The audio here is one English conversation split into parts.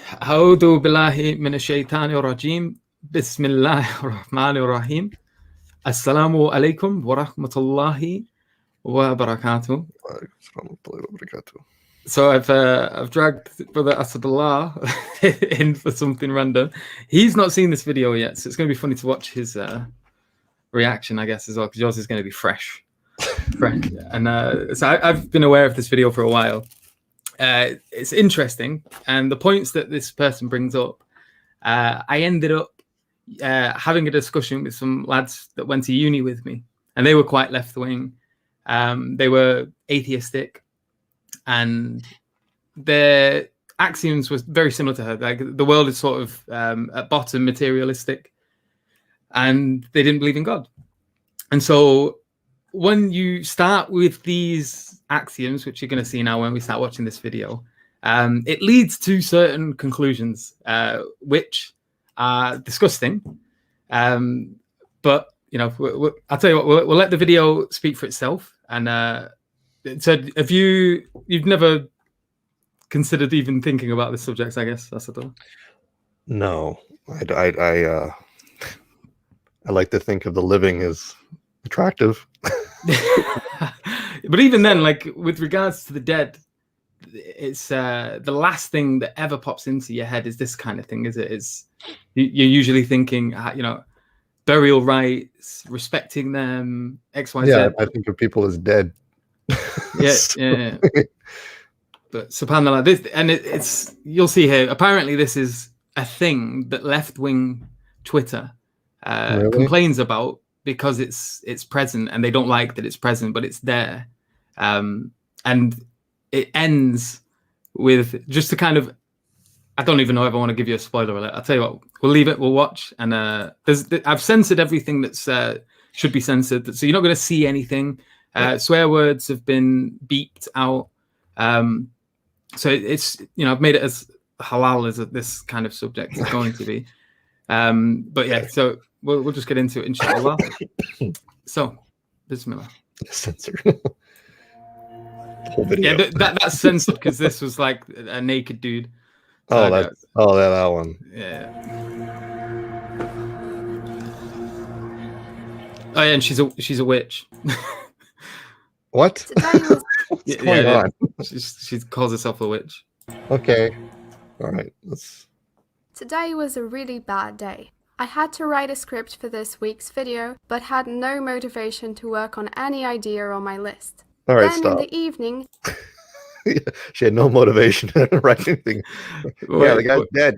أعوذ بالله من الشيطان الرجيم بسم الله الرحمن الرحيم السلام عليكم ورحمة الله وبركاته. So I've dragged Brother Asadullah in for something random. He's not seen this video yet, so it's going to be funny to watch his reaction, I guess, as well, because yours is going to be fresh. And so I've been aware of this video for a while. It's interesting, and the points that this person brings up, I ended up having a discussion with some lads that went to uni with me, and they were quite left-wing. They were atheistic, and their axioms were very similar to her. Like, the world is sort of at bottom materialistic, and they didn't believe in God. And so when you start with these axioms, which you're going to see now when we start watching this video, it leads to certain conclusions, which are disgusting. But, you know, I'll tell you what, we'll let the video speak for itself. And so have you've never considered even thinking about this subject, I guess, that's all? No, I like to think of the living as attractive. But even then, like, with regards to the dead, it's the last thing that ever pops into your head is this kind of thing, is it? Is you're usually thinking, you know, burial rites, respecting them, X, Y, Z. Yeah, I think of people as dead. Yeah. But subhanAllah, this, and it's you'll see here. Apparently, this is a thing that left-wing Twitter Really? complains about, because it's present, and they don't like that it's present, but it's there. And it ends with, just to kind of, I don't even know if I want to give you a spoiler alert. I'll tell you what, we'll leave it, we'll watch. And I've censored everything that's should be censored, so you're not going to see anything. Swear words have been beeped out. So it's, you know, I've made it as halal as this kind of subject is going to be. But yeah, so we'll just get into it, inshallah. So, bismillah. Censored. Whole video. Yeah, that's censored because this was like a naked dude. So that one. Yeah. Oh yeah, and she's a witch. What? What's going on? She calls herself a witch. Okay. All right. Today was a really bad day. I had to write a script for this week's video, but had no motivation to work on any idea on my list. All right, then stop. in the evening... She had no motivation to write anything. Yeah, the guy's dead.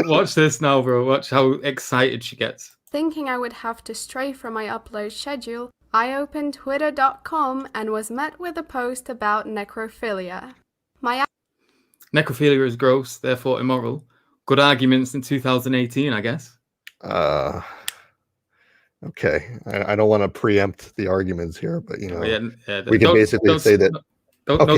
Watch this now, bro. Watch how excited she gets. Thinking I would have to stray from my upload schedule, I opened twitter.com and was met with a post about necrophilia. Necrophilia is gross, therefore immoral. Good arguments in 2018, I guess. Okay. I don't want to preempt the arguments here, but, you know, yeah, we can basically say that. No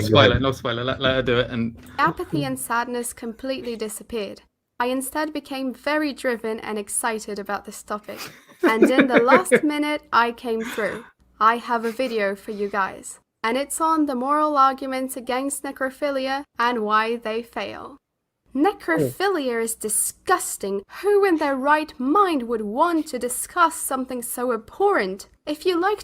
spoiler. Let her do it. And apathy and sadness completely disappeared. I instead became very driven and excited about this topic. And in the last minute, I came through. I have a video for you guys. And it's on the moral arguments against necrophilia and why they fail. Necrophilia is disgusting. Who in their right mind would want to discuss something so abhorrent? If you like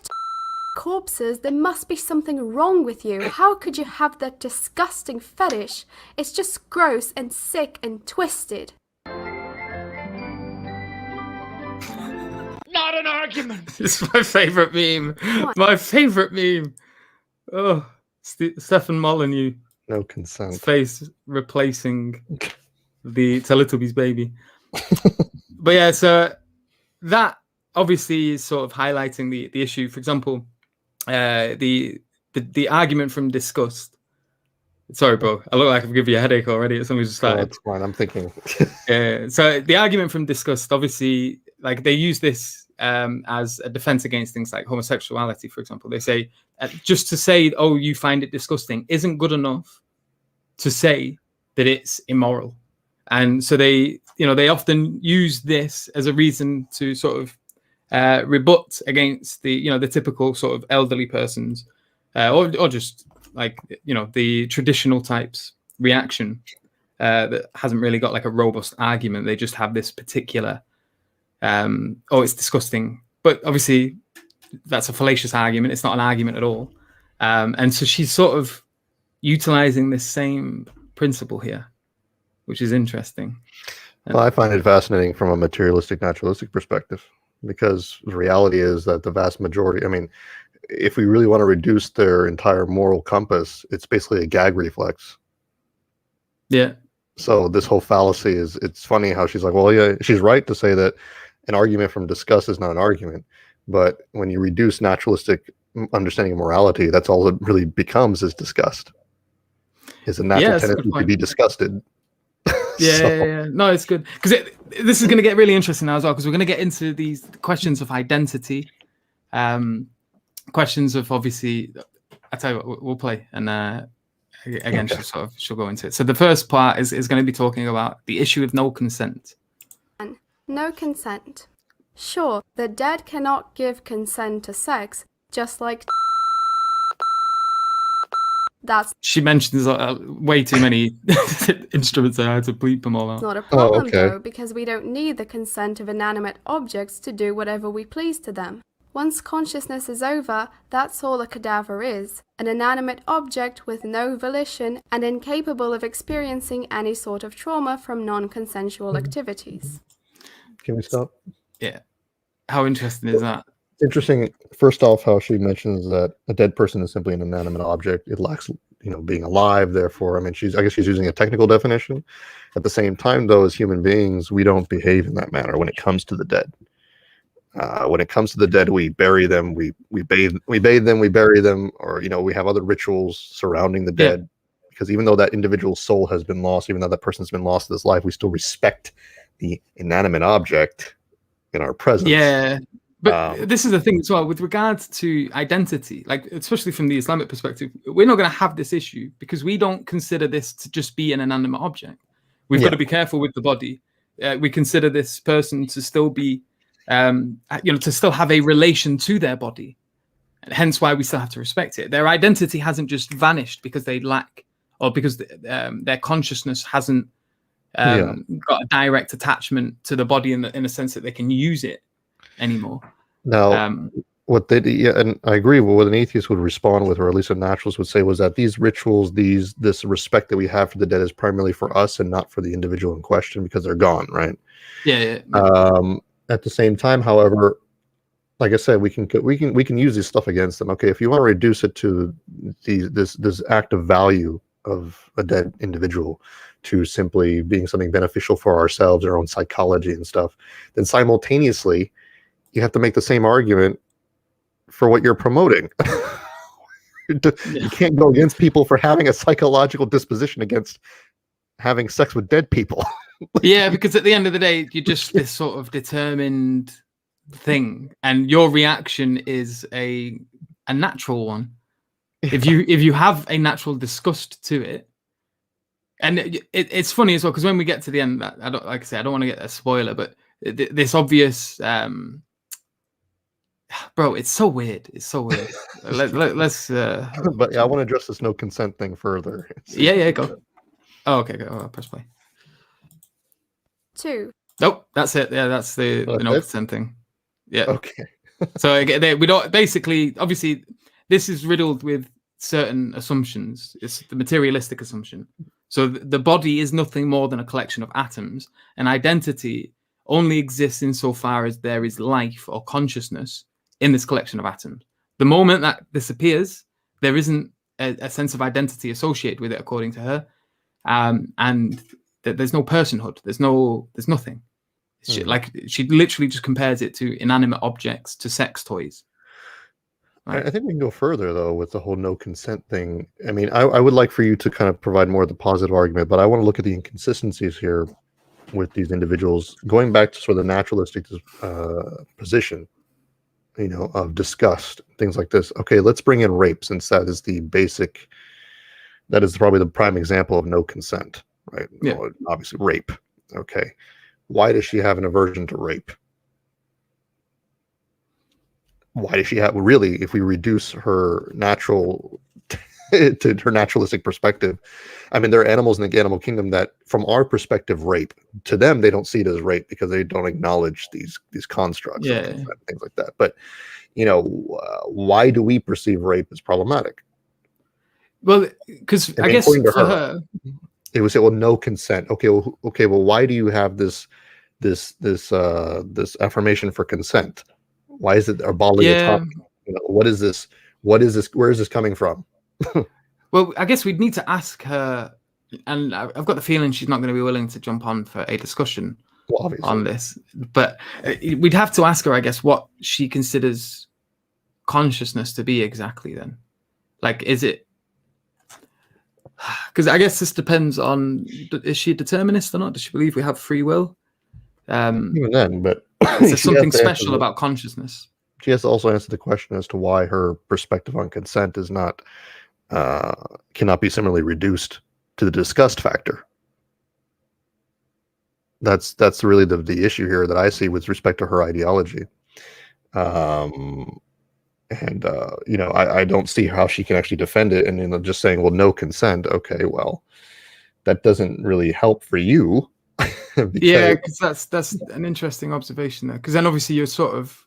corpses, there must be something wrong with you. How could you have that disgusting fetish? It's just gross and sick and twisted. not an argument. It's my favorite meme. My favorite meme. Oh, Stefan Molyneux. No consent. Face replacing the Teletubbies baby. But yeah, so that obviously is sort of highlighting the issue. For example, the argument from disgust. Sorry, bro. I look like I've given you a headache already. It's only just started. Oh, that's fine. I'm thinking. So the argument from disgust, obviously, like they use this as a defense against things like homosexuality, for example. They say just to say, oh, you find it disgusting isn't good enough to say that it's immoral. And so they often use this as a reason to sort of rebut against the typical sort of elderly persons or just like, the traditional types reaction. that hasn't really got like a robust argument. They just have this particular, oh, it's disgusting. But obviously, that's a fallacious argument. It's not an argument at all. And so she's sort of utilizing this same principle here, which is interesting. Well, I find it fascinating from a materialistic, naturalistic perspective, because the reality is that the vast majority, I mean, if we really want to reduce their entire moral compass, it's basically a gag reflex. Yeah. So this whole fallacy is, it's funny how she's like, well, yeah, she's right to say that an argument from disgust is not an argument. But when you reduce naturalistic understanding of morality, that's all it really becomes is disgust. Is a natural tendency to be disgusted. Yeah. No, it's good. Because this is going to get really interesting now as well, because we're going to get into these questions of identity, questions of, obviously, I tell you what, we'll play. And again, she'll go into it. So the first part is going to be talking about the issue of no consent. No consent. Sure, the dead cannot give consent to sex, just like that's... She mentions way too many instruments. I had to bleep them all out. Not a problem, though, because we don't need the consent of inanimate objects to do whatever we please to them. Once consciousness is over, that's all a cadaver is, an inanimate object with no volition and incapable of experiencing any sort of trauma from non-consensual activities. Can we stop? Yeah. How interesting is that? Interesting. First off, how she mentions that a dead person is simply an inanimate object. It lacks, being alive. Therefore, I mean, I guess she's using a technical definition. At the same time, though, as human beings, we don't behave in that manner when it comes to the dead. When it comes to the dead, we bury them, we bathe them, we bury them, or we have other rituals surrounding the dead. Because even though that individual soul has been lost, even though that person's been lost to this life, we still respect the inanimate object in our presence. Yeah. But this is the thing as well, with regards to identity, like especially from the Islamic perspective, we're not going to have this issue because we don't consider this to just be an inanimate object. We've got to be careful with the body. We consider this person to still be, to still have a relation to their body. And hence why we still have to respect it. Their identity hasn't just vanished because they lack, or because their consciousness hasn't got a direct attachment to the body in a sense that they can use it anymore. Now, what and I agree with what an atheist would respond with, or at least a naturalist would say, was that these rituals, this respect that we have for the dead is primarily for us and not for the individual in question because they're gone, right? Yeah. At the same time, however, like I said, we can use this stuff against them. Okay, if you want to reduce it to this act of value of a dead individual to simply being something beneficial for ourselves, our own psychology and stuff, then simultaneously you have to make the same argument for what you're promoting. You can't go against people for having a psychological disposition against having sex with dead people. Yeah, because at the end of the day, you're just this sort of determined thing, and your reaction is a natural one. If you have a natural disgust to it, and it's funny as well because when we get to the end, I don't want to get a spoiler, but this obvious, bro, it's so weird. It's so weird. Let's. But yeah, I want to address this no consent thing further. Yeah, go. Oh, okay, go. I'll press play. 2. Nope, that's it. Yeah, that's the no consent thing. Yeah. Okay. So we don't basically. Obviously, this is riddled with certain assumptions. It's the materialistic assumption. So the body is nothing more than a collection of atoms, and identity only exists insofar as there is life or consciousness in this collection of atoms. The moment that disappears, there isn't a sense of identity associated with it, according to her, and there's no personhood. There's nothing. She literally just compares it to inanimate objects, to sex toys. Right. I think we can go further, though, with the whole no consent thing. I mean, I would like for you to kind of provide more of the positive argument, but I want to look at the inconsistencies here with these individuals, going back to sort of the naturalistic position, of disgust, things like this. Okay, let's bring in rape, since that is probably the prime example of no consent, right? Yeah. Well, obviously, rape. Okay. Why does she have an aversion to rape? Why does she have, really, if we reduce her natural to her naturalistic perspective. I mean, there are animals in the animal kingdom that, from our perspective, rape. To them, they don't see it as rape because they don't acknowledge these constructs of consent, things like that. But why do we perceive rape as problematic? Well, because I guess for her, it would say, well, no consent. Okay, well, why do you have this affirmation for consent? Why is it bodily autonomy? What is this? Where is this coming from? Well, I guess we'd need to ask her, and I've got the feeling she's not going to be willing to jump on for a discussion on this. But we'd have to ask her, I guess, what she considers consciousness to be exactly. Then, like, is it? Because I guess this depends on, is she a determinist or not? Does she believe we have free will? Even then, but is there something special about consciousness? She has to also answer the question as to why her perspective on consent is not cannot be similarly reduced to the disgust factor. That's really the issue here that I see with respect to her ideology. I don't see how she can actually defend it, and just saying, well, no consent. Okay, well, that doesn't really help for you. Because that's an interesting observation there. Because then obviously you're sort of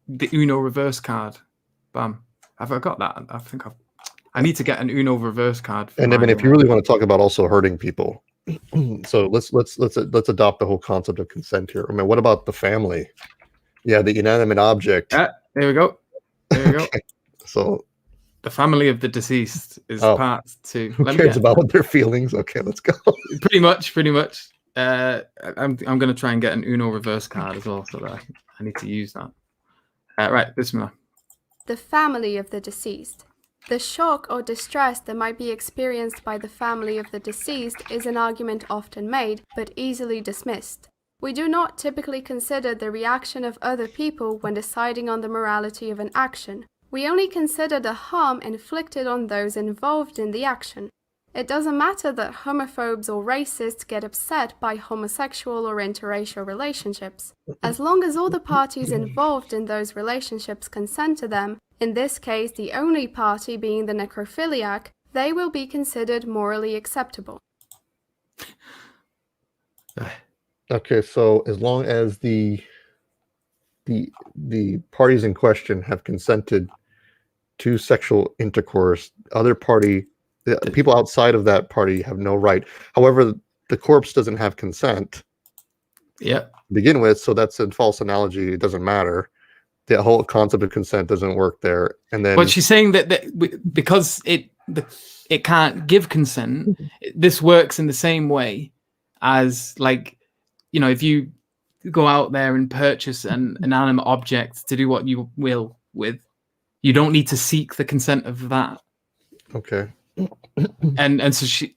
the Uno reverse card. Bam. Have I got that? I need to get an Uno reverse card. And I mean, if you really want to talk about also hurting people, so let's adopt the whole concept of consent here. I mean, what about the family? Yeah, the inanimate object. There we go. Okay. So the family of the deceased is part 2. Who cares about their feelings? Okay, let's go. Pretty much. I'm going to try and get an Uno reverse card as well, so that I need to use that. Right, Bismillah. The family of the deceased. The shock or distress that might be experienced by the family of the deceased is an argument often made, but easily dismissed. We do not typically consider the reaction of other people when deciding on the morality of an action. We only consider the harm inflicted on those involved in the action. It doesn't matter that homophobes or racists get upset by homosexual or interracial relationships. As long as all the parties involved in those relationships consent to them, in this case the only party being the necrophiliac, they will be considered morally acceptable. Okay, so as long as the parties in question have consented to sexual intercourse, the people outside of that party have no right. However, the corpse doesn't have consent to begin with, so that's a false analogy. It doesn't matter. The whole concept of consent doesn't work there. And then, but she's saying that because it can't give consent, this works in the same way as, like, if you go out there and purchase an inanimate object to do what you will with, you don't need to seek the consent of that. Okay. And so she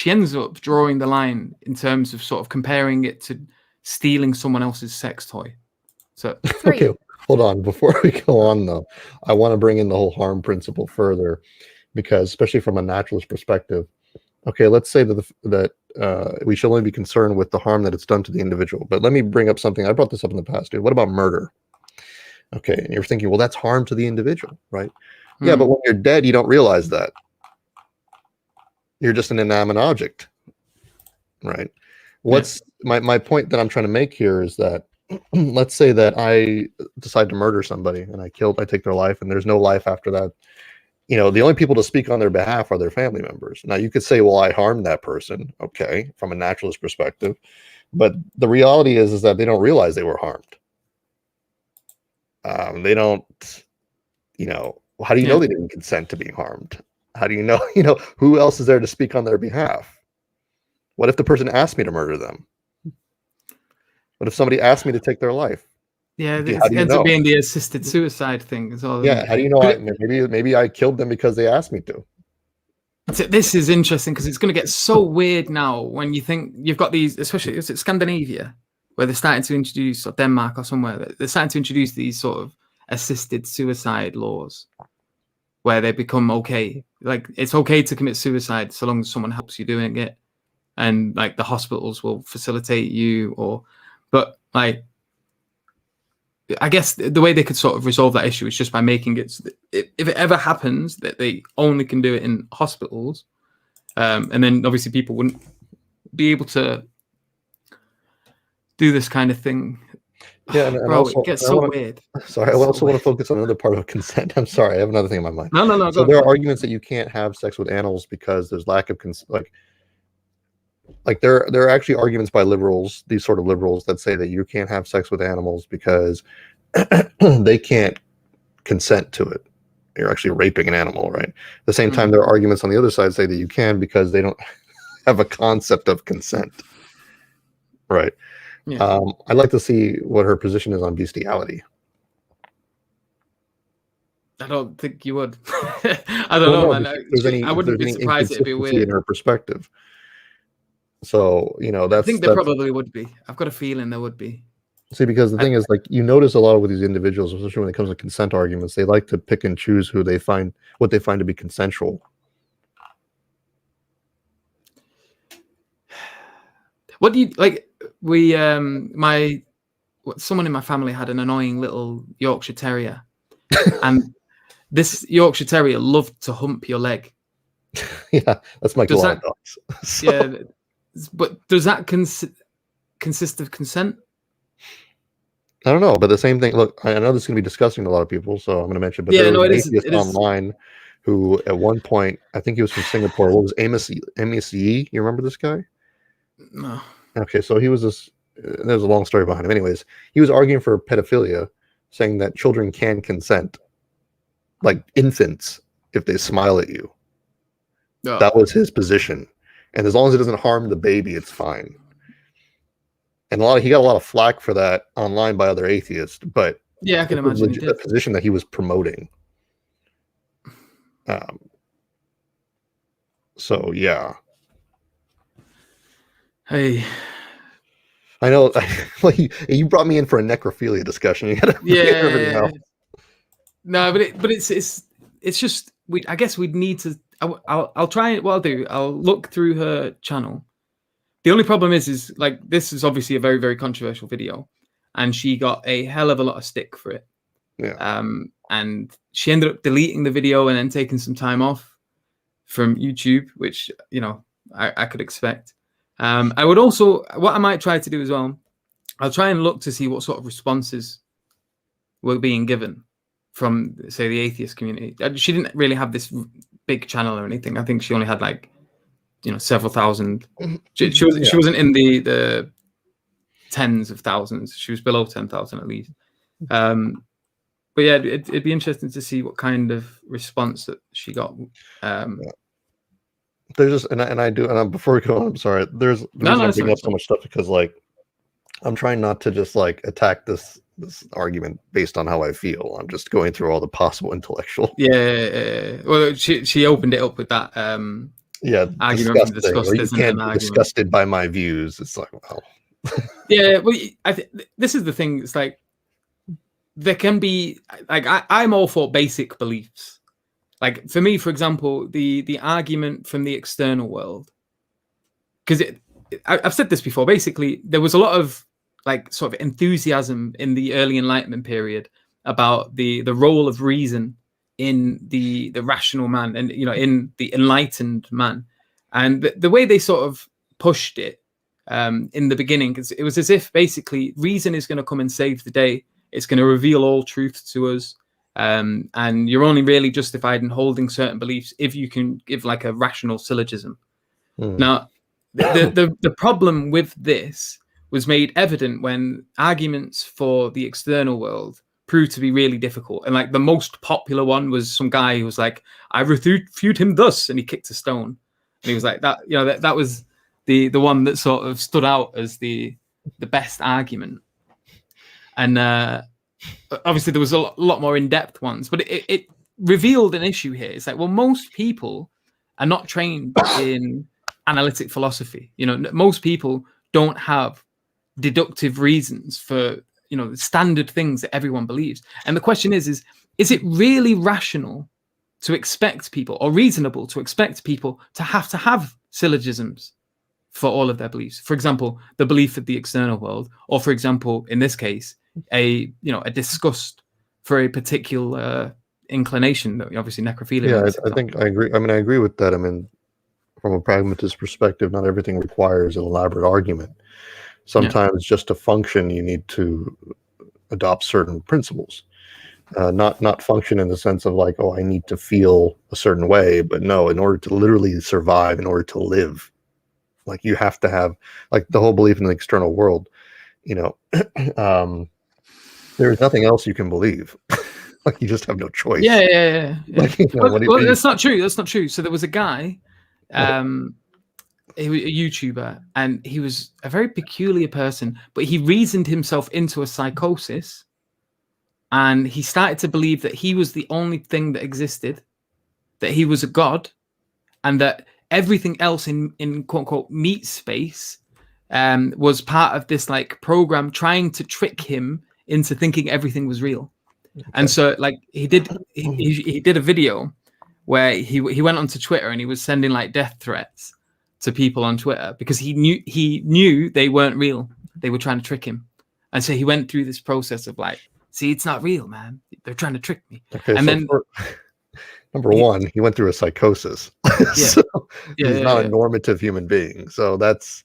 ends up drawing the line in terms of sort of comparing it to stealing someone else's sex toy. So okay, hold on. Before we go on, though, I want to bring in the whole harm principle further, because especially from a naturalist perspective, okay, let's say that we should only be concerned with the harm that it's done to the individual. But let me bring up something. I brought this up in the past, dude. What about murder? Okay, and you're thinking, well, that's harm to the individual, right? Yeah, but when you're dead, you don't realize that. You're just an inanimate object, right? What's my point that I'm trying to make here is that let's say that I decide to murder somebody and I take their life, and there's no life after that. The only people to speak on their behalf are their family members. Now, you could say, well, I harmed that person, okay, from a naturalist perspective, but the reality is that they don't realize they were harmed. They don't, how do you know they didn't consent to being harmed? How do you know, who else is there to speak on their behalf? What if the person asked me to murder them? What if somebody asked me to take their life? Yeah, it ends up being the assisted suicide thing as well. Yeah, how do you know? Maybe I killed them because they asked me to. This is interesting because it's going to get so weird now when you think you've got these, especially is it Scandinavia, where they're starting to introduce, or Denmark or somewhere, they're starting to introduce these sort of assisted suicide laws where they become okay. Like, it's okay to commit suicide so long as someone helps you doing it, and like the hospitals will facilitate you, but like I guess the way they could sort of resolve that issue is just by making it, if it ever happens, that they only can do it in hospitals, and then obviously people wouldn't be able to do this kind of thing. Yeah, and Bro, also, it gets so weird. Sorry, I also want to focus on another part of consent. I'm sorry, I have another thing in my mind. No. So there are arguments that you can't have sex with animals because there's lack of consent. Like there are actually arguments by liberals, these sort of liberals, that say that you can't have sex with animals because they can't consent to it. You're actually raping an animal, right? At the same time, there are arguments on the other side say that you can because they don't have a concept of consent, right? Yeah. I'd like to see what her position is on bestiality. I don't think you would. I don't know, man. I wouldn't be surprised it'd be weird in her perspective. So, I think there probably would be. I've got a feeling there would be. See, because the thing is, like, you notice a lot with these individuals, especially when it comes to consent arguments, they like to pick and choose what they find to be consensual. What do you like? Someone in my family had an annoying little Yorkshire Terrier, and this Yorkshire Terrier loved to hump your leg. Yeah, that's like a lot of dogs. So. Yeah, but does that consist of consent? I don't know, but the same thing. Look, I know this is going to be disgusting to a lot of people, so I'm going to mention. But yeah, there was no, an atheist it online who, at one point, I think he was from Singapore. What was Amos Yee? You remember this guy? No. Okay, so he was this. There's a long story behind him. Anyways, he was arguing for pedophilia, saying that children can consent, like infants, if they smile at you. Oh. That was his position, and as long as it doesn't harm the baby, it's fine. And he got a lot of flack for that online by other atheists, but yeah, I can imagine the position that he was promoting. So yeah. Hey, I know. Like you brought me in for a necrophilia discussion. You gotta everything else. No, but it's just I guess we'd need to. I'll try. What I'll do, I'll look through her channel. The only problem is like this is obviously a very, very controversial video, and she got a hell of a lot of stick for it. Yeah. And she ended up deleting the video and then taking some time off from YouTube, which I could expect. I would also, what I might try to do as well, I'll try and look to see what sort of responses were being given from, say, the atheist community. She didn't really have this big channel or anything. I think she only had like, several thousand. She wasn't in the tens of thousands. She was below 10,000 at least. But yeah, it'd be interesting to see what kind of response that she got. There's just and before we go on, I'm sorry. There's I'm bringing up so much stuff because like I'm trying not to just like attack this argument based on how I feel. I'm just going through all the possible intellectual. Yeah. Well, she opened it up with that. Argument from disgust isn't an argument. Disgusted by my views. It's like, well. Yeah. Well, this is the thing. It's like there can be like I'm all for basic beliefs. Like for me, for example, the argument from the external world, because I've said this before. Basically, there was a lot of like sort of enthusiasm in the early Enlightenment period about the role of reason in the rational man and in the enlightened man, and the way they sort of pushed it in the beginning, because it was as if basically reason is going to come and save the day. It's going to reveal all truth to us. And you're only really justified in holding certain beliefs if you can give like a rational syllogism. Now, the problem with this was made evident when arguments for the external world proved to be really difficult. And like the most popular one was some guy who was like, I refute him thus, and he kicked a stone. And he was like that, that was the one that sort of stood out as the best argument. And obviously there was a lot more in-depth ones, but it revealed an issue here. It's like, well, most people are not trained in analytic philosophy. Most people don't have deductive reasons for, standard things that everyone believes. And the question is it really rational to expect people, or reasonable to expect people to have syllogisms for all of their beliefs? For example, the belief of the external world, or for example, in this case, a disgust for a particular inclination. That obviously necrophilia. Yeah, makes I think I agree. I mean, I agree with that. I mean, from a pragmatist perspective, not everything requires an elaborate argument. Sometimes just to function, you need to adopt certain principles. Not function in the sense of like, oh, I need to feel a certain way, but no, in order to literally survive, in order to live, like you have to have like the whole belief in the external world. There's nothing else you can believe. Like you just have no choice. Yeah. Like, well, that's not true. That's not true. So there was a guy, he was a YouTuber, and he was a very peculiar person, but he reasoned himself into a psychosis, and he started to believe that he was the only thing that existed, that he was a god, and that everything else in quote unquote meat space was part of this like program trying to trick him into thinking everything was real. Okay. And so like he did a video where he went onto Twitter and he was sending like death threats to people on Twitter because he knew they weren't real. They were trying to trick him. And so he went through this process of like, see, it's not real, man. They're trying to trick me. Okay, and so then number one, he went through a psychosis. So he's not a normative human being. So that's,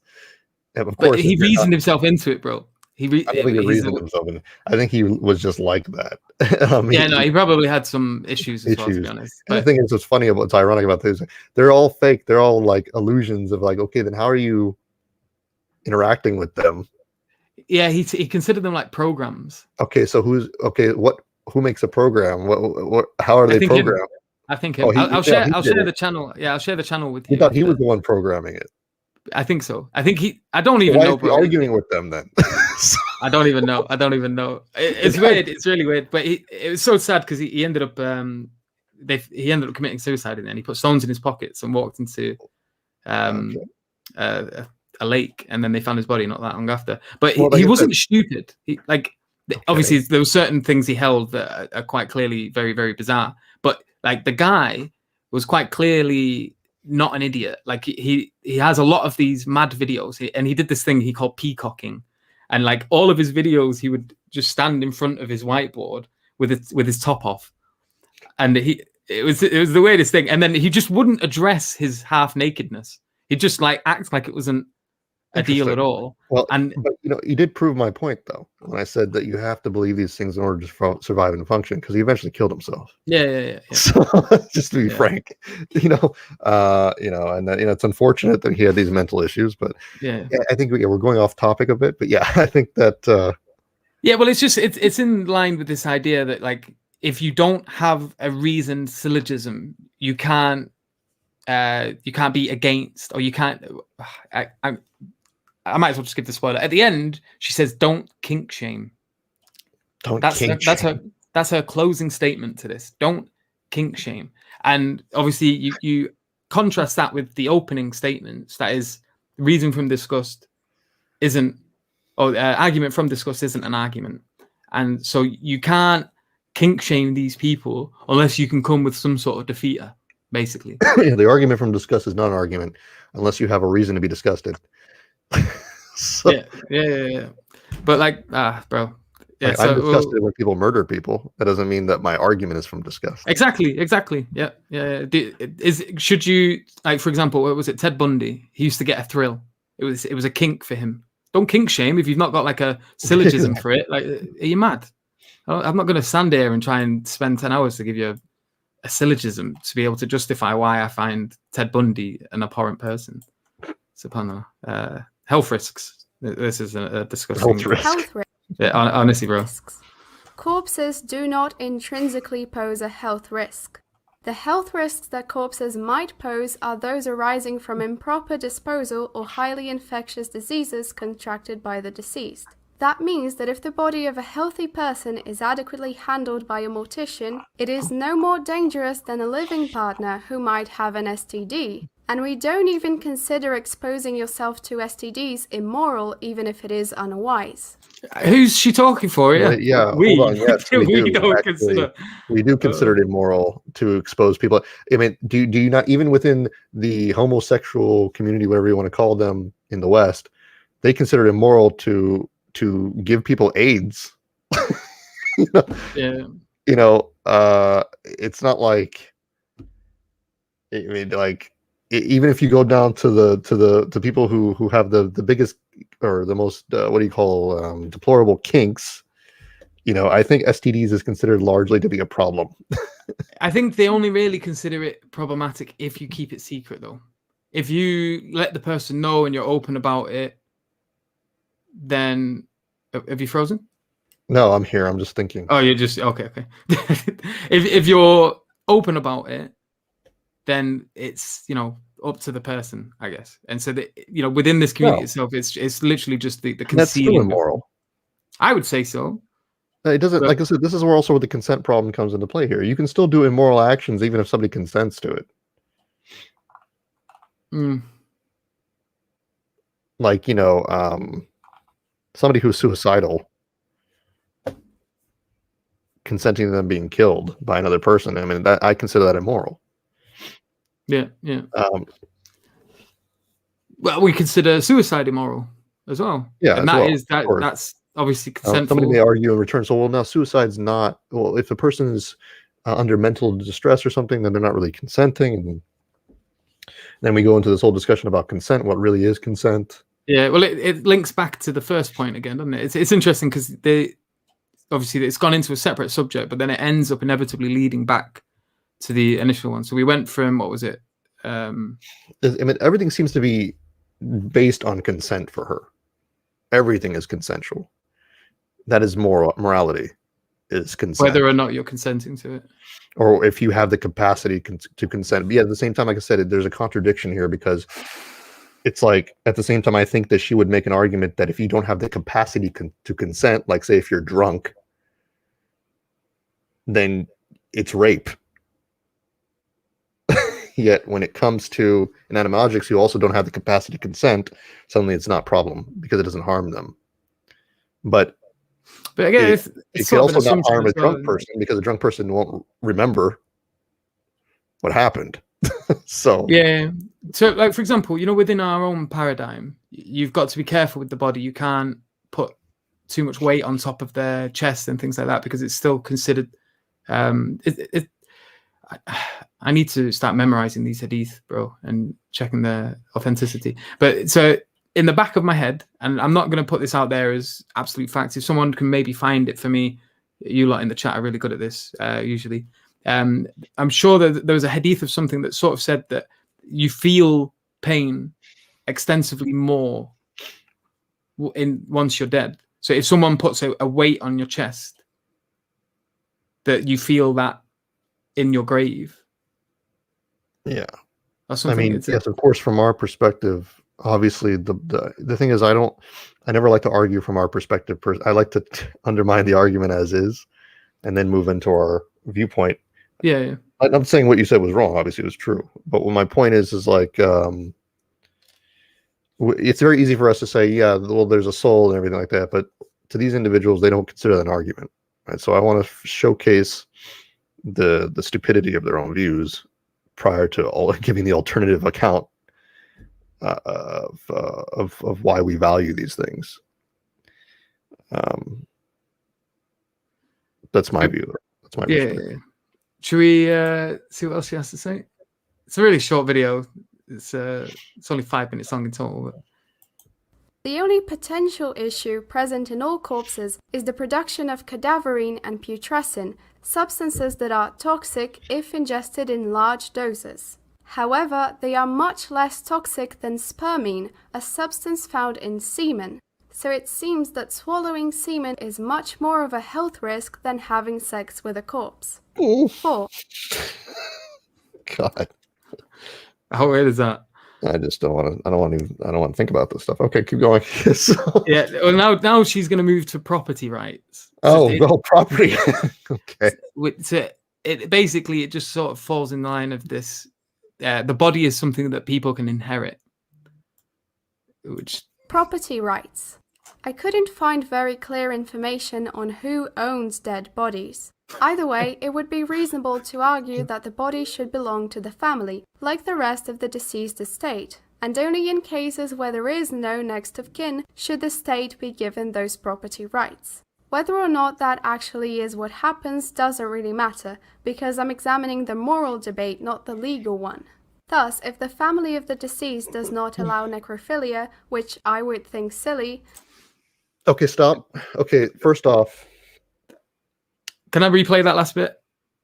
of course. But he reasoned himself into it, bro. I don't think he reasoned himself in it. I think he was just like that. He probably had some issues as well, to be honest. But the thing is, what's funny about, what's ironic about this, they're all fake. They're all like illusions of like, okay, then how are you interacting with them? Yeah, he considered them like programs. Okay, so who makes a program? What how are they programmed? I think him. I'll share the channel. Yeah, I'll share the channel with you. You thought he was the one programming it. I think so. I think I don't even know, bro. Why is he arguing with them then? I don't even know. It's weird. It's really weird. But it was so sad because he ended up he ended up committing suicide in the end. He put stones in his pockets and walked into a lake, and then they found his body not that long after. But he wasn't stupid. Obviously there were certain things he held that are quite clearly very, very bizarre. But like the guy was quite clearly not an idiot. Like he has a lot of these mad videos, and he did this thing he called peacocking, and like all of his videos he would just stand in front of his whiteboard with his top off, and it was the weirdest thing. And then he just wouldn't address his half nakedness. He'd just like act like it wasn't a deal at all. Well, but you did prove my point though when I said that you have to believe these things in order to survive and function, because he eventually killed himself. Yeah. So just to be frank, and it's unfortunate that he had these mental issues, but I think we're going off topic a bit, but I think that well, it's in line with this idea that like if you don't have a reasoned syllogism, you can't be against, or you can't. I might as well just give the spoiler. At the end, she says, "Don't kink shame." That's her closing statement to this. Don't kink shame. And obviously, you contrast that with the opening statements. That is, reason from disgust isn't, or argument from disgust isn't an argument. And so you can't kink shame these people unless you can come with some sort of defeater, basically. The argument from disgust is not an argument unless you have a reason to be disgusted. Yeah. But like, bro. Yeah, I'm disgusted when people murder people. That doesn't mean that my argument is from disgust. Exactly. Yeah. Should you, like, for example, what was it? Ted Bundy. He used to get a thrill. It was a kink for him. Don't kink shame if you've not got like a syllogism for it. Like, are you mad? I'm not going to stand here and try and spend 10 hours to give you a syllogism to be able to justify why I find Ted Bundy an abhorrent person. Sapana. Health risks. This is a disgusting health risk. Yeah, honestly, bro. Corpses do not intrinsically pose a health risk. The health risks that corpses might pose are those arising from improper disposal or highly infectious diseases contracted by the deceased. That means that if the body of a healthy person is adequately handled by a mortician, it is no more dangerous than a living partner who might have an STD. And we don't even consider exposing yourself to STDs immoral, even if it is unwise. Who's she talking for? Yeah. We don't consider. We do consider it immoral to expose people. I mean, do you not, even within the homosexual community, whatever you want to call them in the West, they consider it immoral to give people AIDS you know, Yeah. it's not like, I mean, like, even if you go down to the people who have the biggest or the most what do you call deplorable kinks, I think STDs is considered largely to be a problem. I think they only really consider it problematic if you keep it secret, though. If you let the person know and you're open about it, then have you frozen? No, I'm here. I'm just thinking. Oh, you're just okay. If you're open about it, then it's up to the person, I guess. And so that within this community No. itself, it's literally just the That's still concealing. immoral. I would say so. It doesn't, But- like I said, this is where also the consent problem comes into play here. You can still do immoral actions even if somebody consents to it. Mm. Like, somebody who's suicidal consenting to them being killed by another person. I mean, I consider that immoral. Yeah. Well, we consider suicide immoral as well. Yeah, and that's obviously consentful. Somebody may argue in return, so, well, now suicide's not, well, if the person is under mental distress or something, then they're not really consenting. And then we go into this whole discussion about consent. What really is consent? Yeah, well, it links back to the first point again, doesn't it? It's interesting because obviously it's gone into a separate subject, but then it ends up inevitably leading back to the initial one. So we went from, what was it? I mean, everything seems to be based on consent for her. Everything is consensual. That is morality, is consent. Whether or not you're consenting to it. Or if you have the capacity to consent. But yeah, at the same time, like I said, there's a contradiction here, because it's like, at the same time, I think that she would make an argument that if you don't have the capacity to consent, like say if you're drunk, then it's rape. Yet when it comes to inanimate objects who also don't have the capacity to consent, suddenly it's not a problem because it doesn't harm them. But again, it could also not harm a drunk person, because a drunk person won't remember what happened. So yeah. So, like, for example, within our own paradigm, you've got to be careful with the body. You can't put too much weight on top of their chest and things like that, because it's still considered. I need to start memorizing these hadith, bro, and checking their authenticity. But so in the back of my head, and I'm not going to put this out there as absolute facts. If someone can maybe find it for me, you lot in the chat are really good at this, usually. I'm sure that there was a hadith of something that sort of said that you feel pain extensively more once you're dead. So if someone puts a weight on your chest, that you feel that in your grave. Yeah. I mean, yes, of course, from our perspective, obviously the thing is, I never like to argue from our perspective. I like to undermine the argument as is and then move into our viewpoint. Yeah. I'm not saying what you said was wrong. Obviously it was true. But what my point is like, it's very easy for us to say, yeah, well, there's a soul and everything like that. But to these individuals, they don't consider that an argument. Right? So I want to showcase the stupidity of their own views prior to giving the alternative account of why we value these things. That's my view. That's my perspective. Yeah. Should we see what else she has to say? It's a really short video. It's only 5 minutes long in total. But... The only potential issue present in all corpses is the production of cadaverine and putrescine, substances that are toxic if ingested in large doses. However, they are much less toxic than spermine, a substance found in semen. So it seems that swallowing semen is much more of a health risk than having sex with a corpse. 4. God. How weird is that? I just don't want to. I don't want to think about this stuff. Okay, keep going. So, yeah. Well, now she's going to move to property rights. Property. Okay. So it basically just sort of falls in line of this. The body is something that people can inherit. Property rights. I couldn't find very clear information on who owns dead bodies. Either way, it would be reasonable to argue that the body should belong to the family, like the rest of the deceased estate, and only in cases where there is no next of kin should the state be given those property rights. Whether or not that actually is what happens doesn't really matter, because I'm examining the moral debate, not the legal one. Thus, if the family of the deceased does not allow necrophilia, which I would think silly... Okay, stop. Okay, first off... Can I replay that last bit?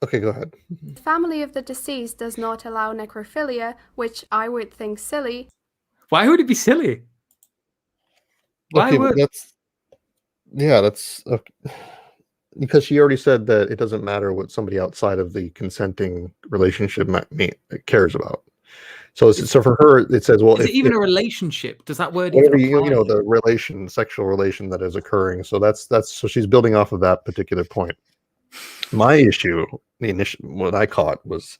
Okay, go ahead. The family of the deceased does not allow necrophilia, which I would think silly... Why would it be silly? Why Okay, would... that's because she already said that it doesn't matter what somebody outside of the consenting relationship cares about. So for her, it says, well, is it even a relationship? Does that word whatever even apply? the sexual relation that is occurring. So that's so she's building off of that particular point. My issue, what I caught was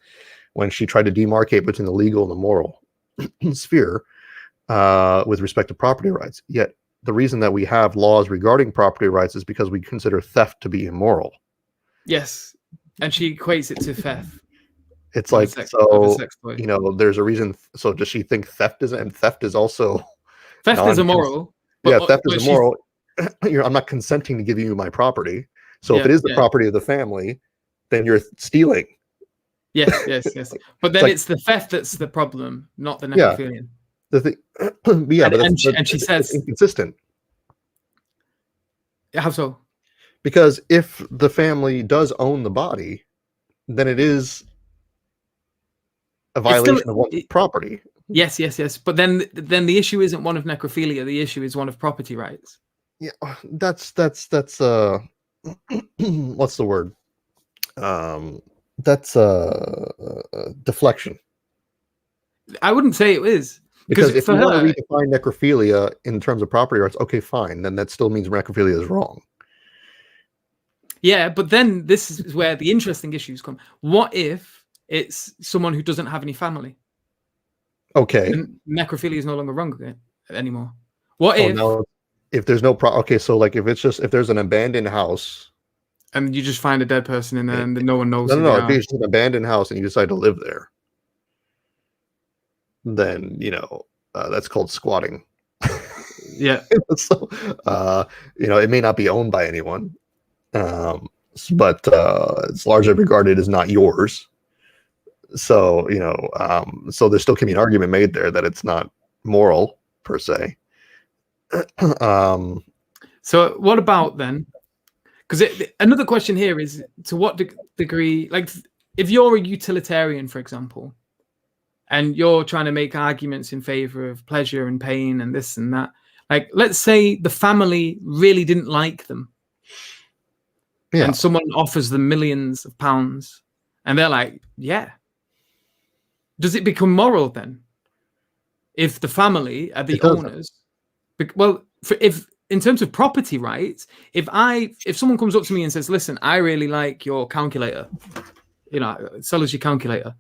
when she tried to demarcate between the legal and the moral sphere with respect to property rights. Yet the reason that we have laws regarding property rights is because we consider theft to be immoral. Yes, and she equates it to theft. It's like, so, you know, there's a reason. So does she think theft is, and theft is also... Theft is immoral. Yeah, theft is immoral. I'm not consenting to give you my property. So if it is the property of the family, then you're stealing. Yes. But then it's the theft that's the problem, not the necrophilia. And she says it's inconsistent. How so? Because if the family does own the body, then it is a violation of one's property. Yes. But then the issue isn't one of necrophilia. The issue is one of property rights. Yeah, that's what's the word? That's deflection. I wouldn't say it is. Because if you want to redefine necrophilia in terms of property rights, okay, fine. Then that still means necrophilia is wrong. Yeah, but then this is where the interesting issues come. What if it's someone who doesn't have any family? Okay. And necrophilia is no longer wrong anymore. What if... No, if there's no... Okay, so like if there's an abandoned house... And you just find a dead person in there and no one knows. No, if it's an abandoned house and you decide to live there, then that's called squatting. Yeah. So it may not be owned by anyone, but it's largely regarded as not yours. So so there still can be an argument made there that it's not moral per se. So what about then? Because another question here is, to what degree, like if you're a utilitarian, for example, and you're trying to make arguments in favor of pleasure and pain and this and that, like let's say the family really didn't like them, and someone offers them millions of pounds and they're like, yeah, does it become moral then if the family are the owners? Well, if in terms of property rights, if someone comes up to me and says, listen, I really like your calculator, sell us your calculator,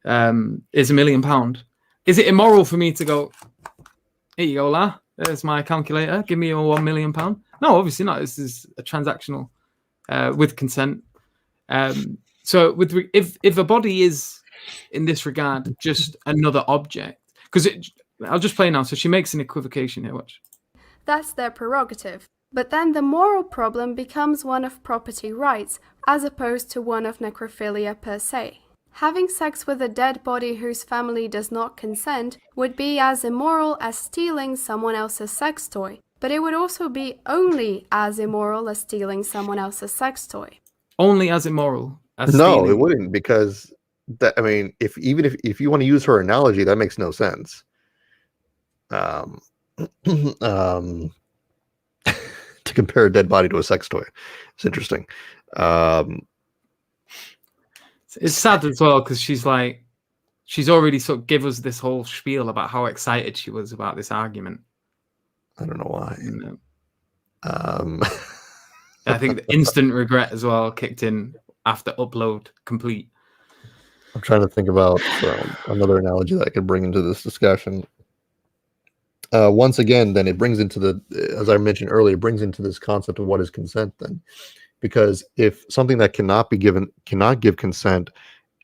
is £1 million. Is it immoral for me to go, here you go, La, there's my calculator, give me your £1 million? No, obviously not. This is a transactional with consent. So if a body is in this regard just another object, because I'll just play now. So she makes an equivocation here, watch. That's their prerogative. But then the moral problem becomes one of property rights, as opposed to one of necrophilia per se. Having sex with a dead body whose family does not consent would be as immoral as stealing someone else's sex toy, but it would also be only as immoral as stealing someone else's sex toy. Only as immoral as stealing? No, it wouldn't, because if you want to use her analogy, that makes no sense. To compare a dead body to a sex toy, it's interesting. It's sad as well, because she's already sort of give us this whole spiel about how excited she was about this argument. I don't know why. I think the instant regret as well kicked in after upload complete. I'm trying to think about another analogy that I could bring into this discussion. Once again, then it brings into as I mentioned earlier, it brings into this concept of what is consent then. Because if something that cannot give consent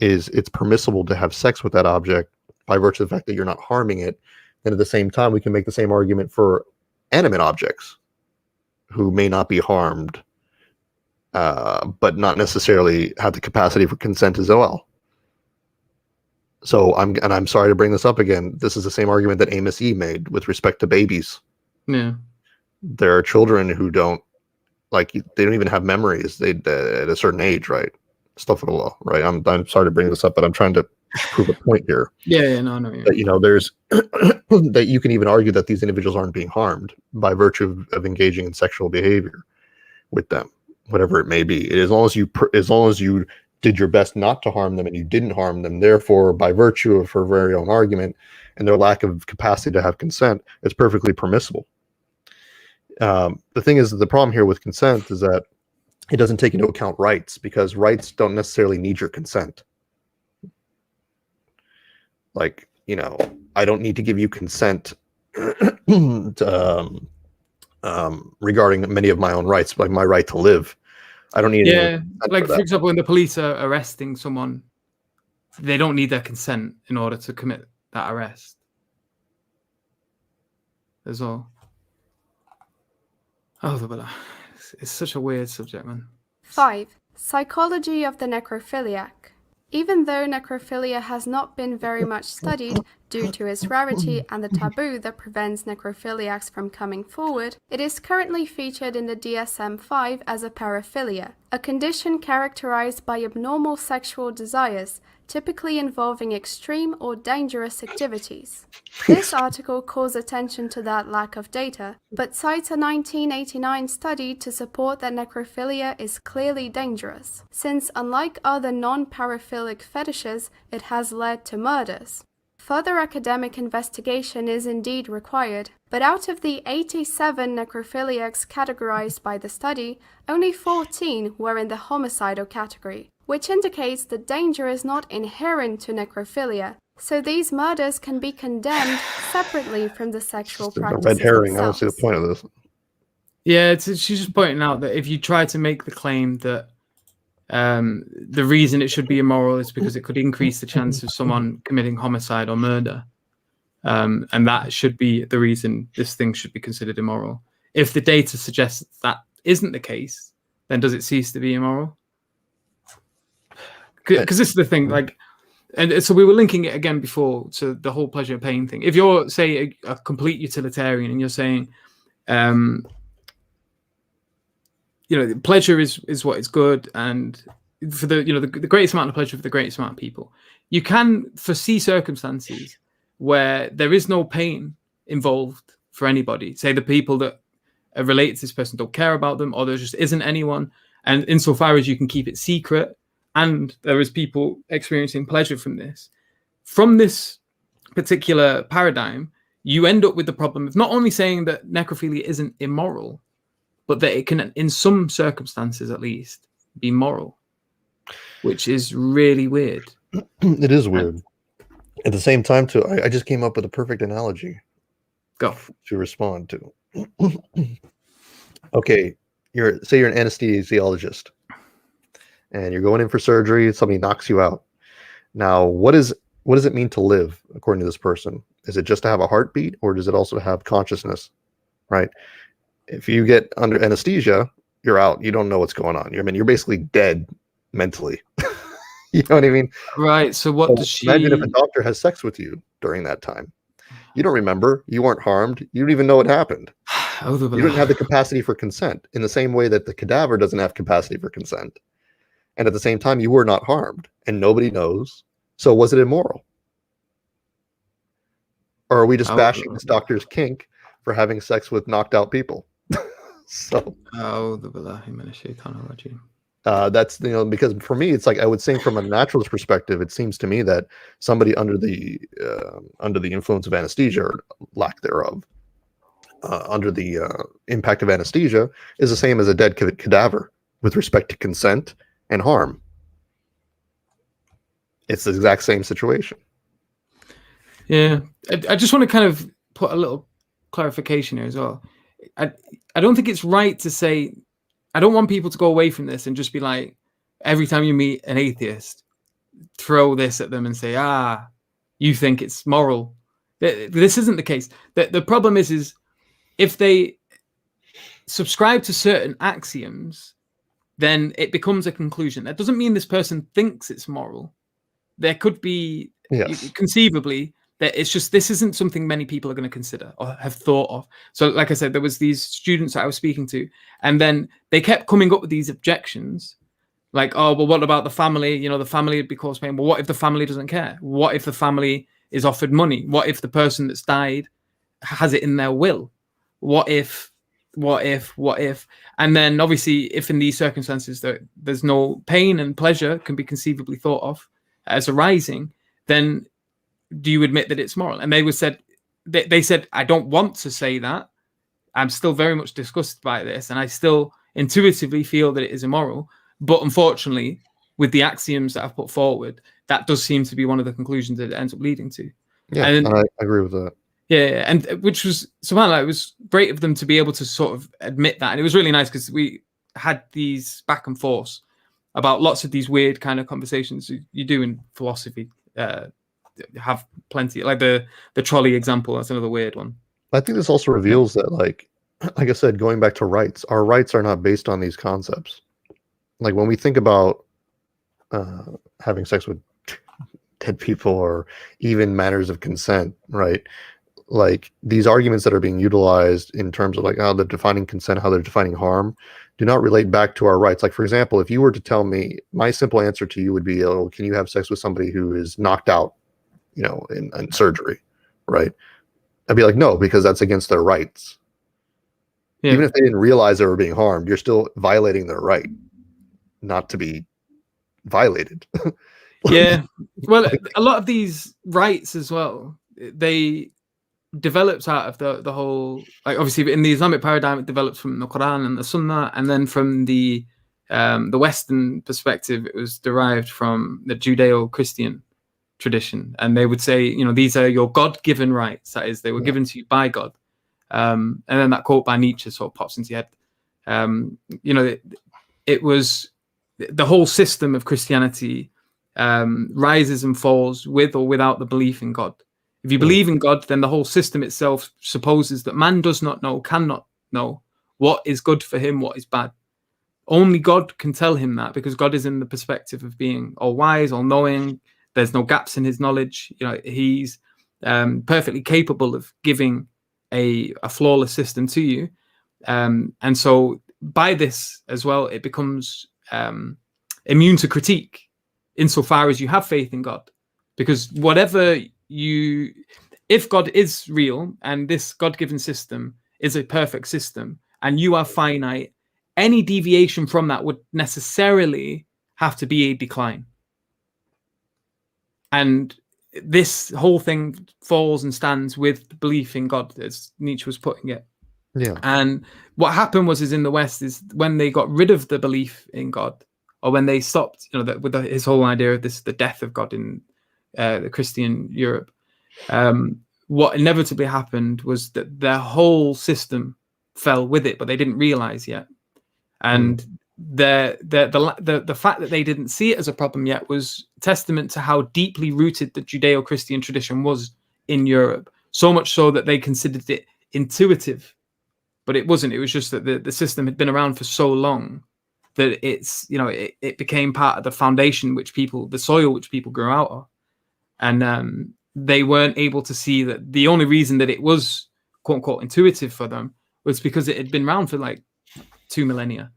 it's permissible to have sex with that object by virtue of the fact that you're not harming it, then at the same time we can make the same argument for animate objects who may not be harmed, but not necessarily have the capacity for consent as well. So I'm sorry to bring this up again. This is the same argument that Amos E made with respect to babies. Yeah. There are children who don't they don't even have memories. They at a certain age, right? Astaghfirullah, right? I'm sorry to bring this up, but I'm trying to prove a point here. Yeah, no. That, there's that you can even argue that these individuals aren't being harmed by virtue of engaging in sexual behavior with them, whatever it may be. As long as you did your best not to harm them and you didn't harm them, therefore, by virtue of her very own argument and their lack of capacity to have consent, it's perfectly permissible. The thing is, the problem here with consent is that it doesn't take into account rights, because rights don't necessarily need your consent. I don't need to give you consent to, regarding many of my own rights, like my right to live. I don't need. Yeah, for example, when the police are arresting someone, they don't need their consent in order to commit that arrest. That's all. Oh, it's such a weird subject, man. 5. Psychology of the necrophiliac. Even though necrophilia has not been very much studied due to its rarity and the taboo that prevents necrophiliacs from coming forward, it is currently featured in the DSM-5 as a paraphilia, a condition characterized by abnormal sexual desires, typically involving extreme or dangerous activities. This article calls attention to that lack of data, but cites a 1989 study to support that necrophilia is clearly dangerous, since unlike other non-paraphilic fetishes, it has led to murders. Further academic investigation is indeed required, but out of the 87 necrophiliacs categorized by the study, only 14 were in the homicidal category, which indicates the danger is not inherent to necrophilia, so these murders can be condemned separately from the sexual practices red herring. themselves. I don't see the point of this. Yeah, she's just pointing out that if you try to make the claim that the reason it should be immoral is because it could increase the chance of someone committing homicide or murder, and that should be the reason this thing should be considered immoral. If the data suggests that isn't the case, then does it cease to be immoral? Because this is the thing, and so we were linking it again before to the whole pleasure and pain thing. If you're, say, a complete utilitarian and you're saying, pleasure is what is good, and for the greatest amount of pleasure for the greatest amount of people, you can foresee circumstances where there is no pain involved for anybody. Say the people that are related to this person don't care about them, or there just isn't anyone, and insofar as you can keep it secret, and there is people experiencing pleasure from this particular paradigm, you end up with the problem of not only saying that necrophilia isn't immoral, but that it can, in some circumstances at least, be moral, which is really weird. It is weird. At the same time, too, I just came up with a perfect analogy. Go. To respond to. Okay, you're an anesthesiologist, and you're going in for surgery. Somebody knocks you out. Now, what does it mean to live, according to this person? Is it just to have a heartbeat, or does it also have consciousness? Right? If you get under anesthesia, you're out. You don't know what's going on. You're basically dead mentally. You know what I mean? Right. So does she... Imagine if a doctor has sex with you during that time. You don't remember. You weren't harmed. You don't even know what happened. You don't have the capacity for consent, in the same way that the cadaver doesn't have capacity for consent. And at the same time, you were not harmed, and nobody knows. So was it immoral? Or are we just bashing this doctor's kink for having sex with knocked out people? So that's, because for me, it's like, I would say from a naturalist perspective, it seems to me that somebody under the influence of anesthesia, or lack thereof, under the impact of anesthesia, is the same as a dead cadaver with respect to consent and harm. It's the exact same situation. Yeah, I just want to kind of put a little clarification here as well. I don't think it's right to say, I don't want people to go away from this and just be like, every time you meet an atheist, throw this at them and say, you think it's moral. This isn't the case. The problem is if they subscribe to certain axioms, then it becomes a conclusion. That doesn't mean this person thinks it's moral. There could be, conceivably, that it's just this isn't something many people are going to consider or have thought of. So, like I said, there was these students that I was speaking to, and then they kept coming up with these objections, like, oh, well, what about the family? You know, the family would be caused pain. Well, what if the family doesn't care? What if the family is offered money? What if the person that's died has it in their will? What if? And then obviously, if in these circumstances there's no pain and pleasure can be conceivably thought of as arising, then do you admit that it's moral? And they said, I don't want to say that. I'm still very much disgusted by this, and I still intuitively feel that it is immoral. But unfortunately, with the axioms that I've put forward, that does seem to be one of the conclusions that it ends up leading to. Yeah, and I agree with that. Yeah, and which was somehow it was great of them to be able to sort of admit that, and it was really nice because we had these back and forth about lots of these weird kind of conversations you do in philosophy. Have plenty, like the trolley example. That's another weird one. I think this also reveals that, like I said, going back to rights, our rights are not based on these concepts. Like when we think about having sex with dead people or even matters of consent, right? Like these arguments that are being utilized in terms of like how they're defining consent, how they're defining harm, do not relate back to our rights. Like, for example, if you were to tell me, my simple answer to you would be, oh, can you have sex with somebody who is knocked out, you know, in surgery, right? I'd be like, no, because that's against their rights. Yeah. Even if they didn't realize they were being harmed, you're still violating their right not to be violated. Yeah. Well, a lot of these rights as well, they develops out of the whole, like obviously in the Islamic paradigm, it develops from the Quran and the Sunnah, and then from the Western perspective, it was derived from the Judeo-Christian tradition. And they would say, you know, these are your God-given rights. That is, they were given to you by God. And then that quote by Nietzsche sort of pops into your head. You know, it was the whole system of Christianity rises and falls with or without the belief in God. If you believe in God, then the whole system itself supposes that man does not know, cannot know what is good for him, what is bad. Only God can tell him that, because God is in the perspective of being all wise, all knowing. There's no gaps in his knowledge. You know, he's perfectly capable of giving a flawless system to you. And so by this as well, it becomes immune to critique insofar as you have faith in God, because whatever if God is real and this God-given system is a perfect system and you are finite, any deviation from that would necessarily have to be a decline. And this whole thing falls and stands with the belief in God, as Nietzsche was putting it. Yeah. And what happened is in the West is when they got rid of the belief in God, or when they stopped, you know, with his whole idea of the death of God in the Christian Europe, what inevitably happened was that their whole system fell with it, but they didn't realize yet. And the fact that they didn't see it as a problem yet was testament to how deeply rooted the Judeo-Christian tradition was in Europe. So much so that they considered it intuitive, but it wasn't. It was just that the system had been around for so long that it's, you know, it became part of the foundation the soil which people grew out of. And they weren't able to see that the only reason that it was quote unquote intuitive for them was because it had been around for like 2 millennia.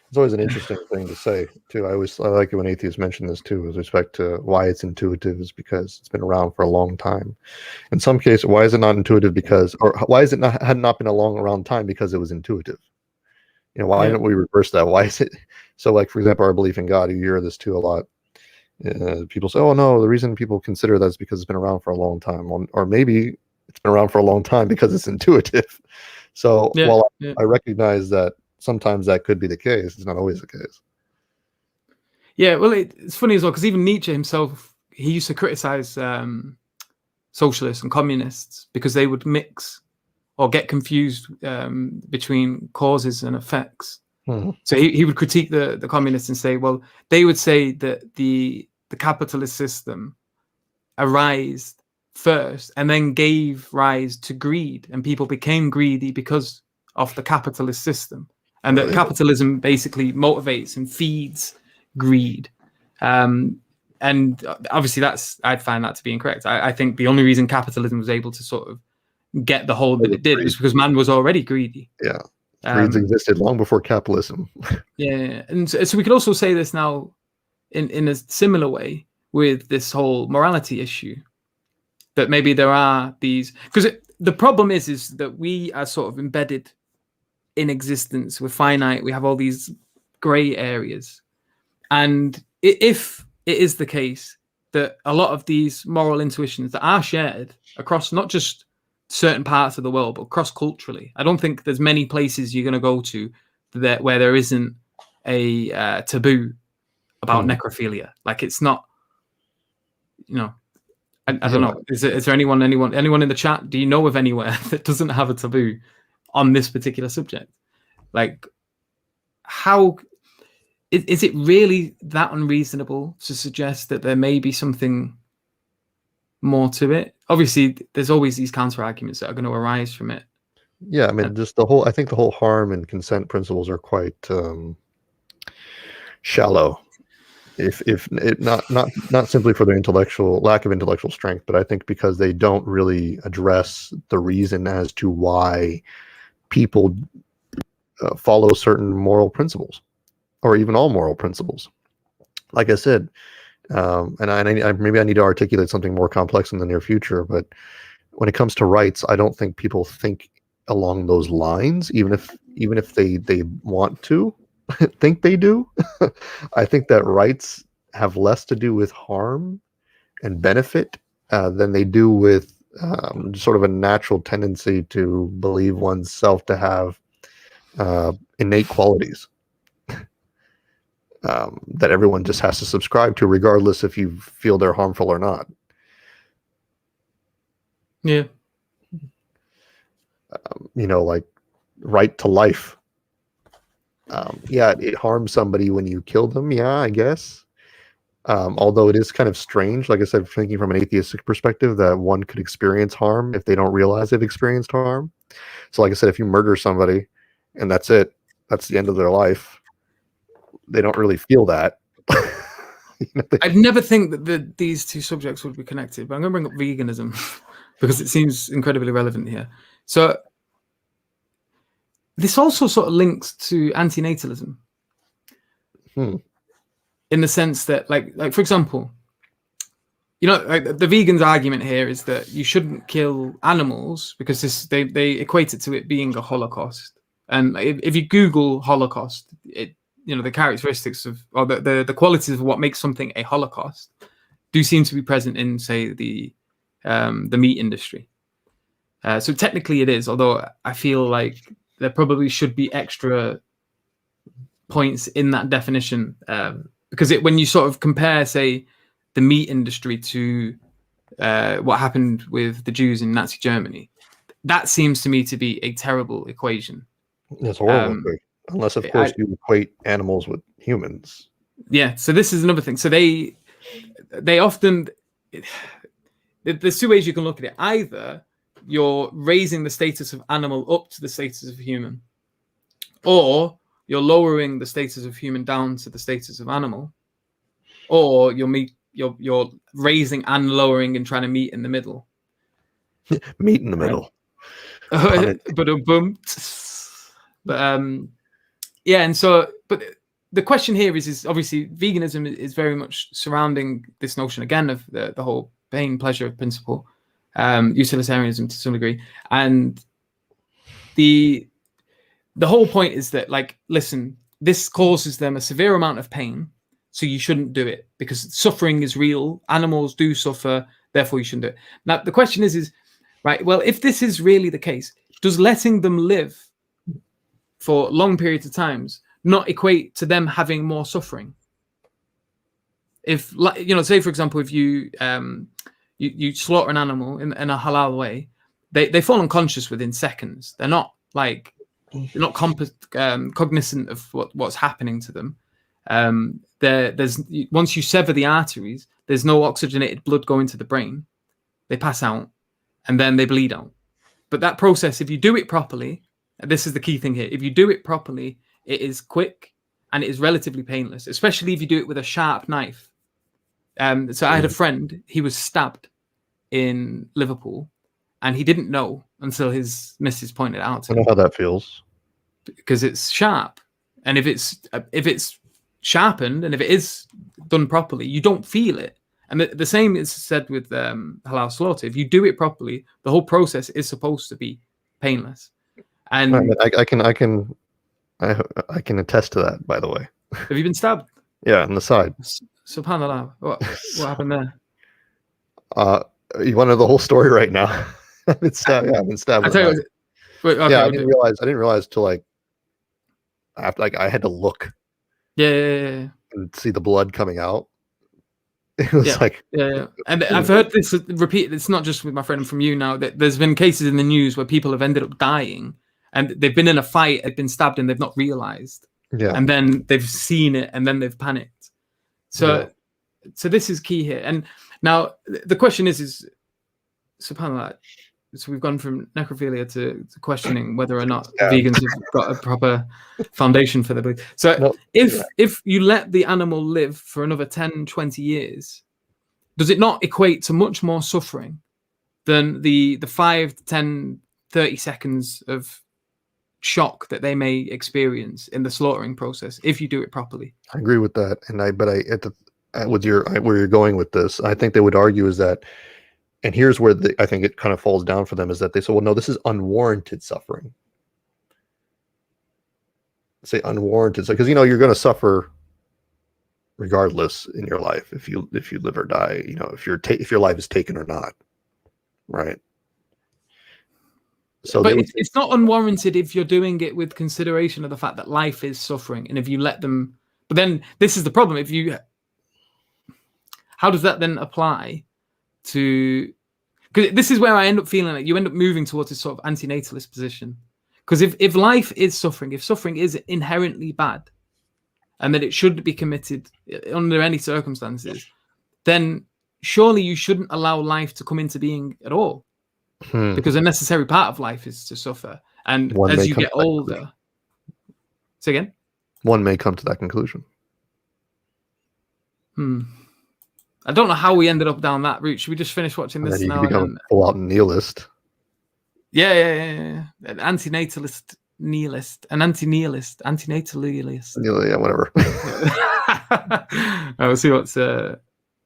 It's always an interesting thing to say too. I like it when atheists mention this too, with respect to why it's intuitive, is because it's been around for a long time. In some cases, why is it not intuitive why is it had not been a long around time because it was intuitive? You know, why don't we reverse that? Why is it so? Like, for example, our belief in God, you hear this too a lot. People say, oh no, the reason people consider that is because it's been around for a long time, or maybe it's been around for a long time because it's intuitive. So while I recognize that sometimes that could be the case, it's not always the case. Yeah, well, it's funny as well, because even Nietzsche himself, he used to criticize socialists and communists because they would mix or get confused between causes and effects. Mm-hmm. So he would critique the communists and say, well, they would say that the capitalist system arose first and then gave rise to greed, and people became greedy because of the capitalist system, and that capitalism basically motivates and feeds greed. And obviously I'd find that to be incorrect. I think the only reason capitalism was able to sort of get the hold that it did was because man was already greedy. Yeah. Greeds existed long before capitalism. Yeah. And so we could also say this now in a similar way with this whole morality issue, that maybe there are these, because the problem is that we are sort of embedded in existence. We're finite. We have all these gray areas. And if it is the case that a lot of these moral intuitions that are shared across not just certain parts of the world, but cross culturally, I don't think there's many places you're going to go to where there isn't a taboo about necrophilia. Like, it's not, I don't know. Is there anyone in the chat? Do you know of anywhere that doesn't have a taboo on this particular subject? Like, how is it really that unreasonable to suggest that there may be something more to it? Obviously, there's always these counter arguments that are going to arise from it. Yeah, I mean, I think the whole harm and consent principles are quite shallow. If it, not simply for their lack of intellectual strength, but I think because they don't really address the reason as to why people follow certain moral principles, or even all moral principles. Like I said, and maybe I need to articulate something more complex in the near future, but when it comes to rights, I don't think people think along those lines, even if they want to think they do. I think that rights have less to do with harm and benefit than they do with sort of a natural tendency to believe oneself to have innate qualities that everyone just has to subscribe to, regardless if you feel they're harmful or not. Yeah. Like right to life. Yeah, it harms somebody when you kill them. Yeah, I guess. Although it is kind of strange, like I said, thinking from an atheistic perspective, that one could experience harm if they don't realize they've experienced harm. So like I said, if you murder somebody and that's it, that's the end of their life, they don't really feel that. I'd never think that these two subjects would be connected, but I'm going to bring up veganism because it seems incredibly relevant here. So this also sort of links to antinatalism in the sense that, like for example, like the vegans' argument here is that you shouldn't kill animals because they equate it to it being a Holocaust. And if you Google Holocaust, the characteristics of, or the qualities of what makes something a Holocaust do seem to be present in, say, the meat industry. So technically it is, although I feel like there probably should be extra points in that definition, because when you sort of compare, say, the meat industry to what happened with the Jews in Nazi Germany, that seems to me to be a terrible equation. It's horrible. Unless, of course, you equate animals with humans. Yeah, so this is another thing. So they often, there's two ways you can look at it. Either you're raising the status of animal up to the status of human, or you're lowering the status of human down to the status of animal, or you're raising and lowering and trying to meet in the middle. Meet in the middle. Yeah, and so, but the question here is obviously veganism is very much surrounding this notion again of the whole pain pleasure principle, utilitarianism to some degree, and the whole point is that, like, listen, this causes them a severe amount of pain, so you shouldn't do it because suffering is real. Animals do suffer, therefore you shouldn't do it. Now the question is right, well, if this is really the case, does letting them live for long periods of times not equate to them having more suffering? If, say for example, if you slaughter an animal in a halal way, they fall unconscious within seconds. They're not cognizant of what's happening to them. There's once you sever the arteries, there's no oxygenated blood going to the brain. They pass out and then they bleed out. But that process, if you do it properly, This is the key thing here. If you do it properly, it is quick and it is relatively painless, especially if you do it with a sharp knife. So I had a friend, he was stabbed in Liverpool and he didn't know until his missus pointed it out to I him. know how that feels. Because it's sharp. And if it's sharpened and if it is done properly, you don't feel it. And the same is said with halal slaughter. If you do it properly, the whole process is supposed to be painless. And I can attest to that, by the way. have you been stabbed? Yeah, on the side. Subhanallah. What happened there? You want to know the whole story right now? I've been stabbed. Yeah, I've been stabbed. I tell you, okay, I didn't realize till like after, like, I had to look. Yeah. And see the blood coming out. It was yeah. And I've heard this repeated. It's not just with my friend from you now. That there's been cases in the news where people have ended up dying, and they've been in a fight, they've been stabbed, and they've not realized. Yeah. And then they've seen it, and then they've panicked. So this is key here. And now the question is subhanallah. So we've gone from necrophilia to questioning whether or not vegans have got a proper foundation for their belief. So if you let the animal live for another 10, 20 years, does it not equate to much more suffering than the 5 to 10, 30 seconds of shock that they may experience in the slaughtering process if you do it properly? I agree with that. Where you're going with this, I think they would argue is that, and here's where I think it kind of falls down for them, is that they say, well, no, this is unwarranted suffering. Say unwarranted, because you're going to suffer regardless in your life if you live or die. If your life is taken or not, right? So, but it's not unwarranted if you're doing it with consideration of the fact that life is suffering, and if you let them. But then this is the problem: how does that then apply to? Because this is where I end up feeling like you end up moving towards this sort of anti-natalist position. Because if life is suffering, if suffering is inherently bad, and that it shouldn't be committed under any circumstances, then surely you shouldn't allow life to come into being at all. Because a necessary part of life is to suffer. And as you get older... Say again? One may come to that conclusion. I don't know how we ended up down that route. Should we just finish watching this now? You become a full-out nihilist. Yeah. An anti-natalist nihilist. An anti-nihilist. Anti-natalist. Yeah, whatever. We'll see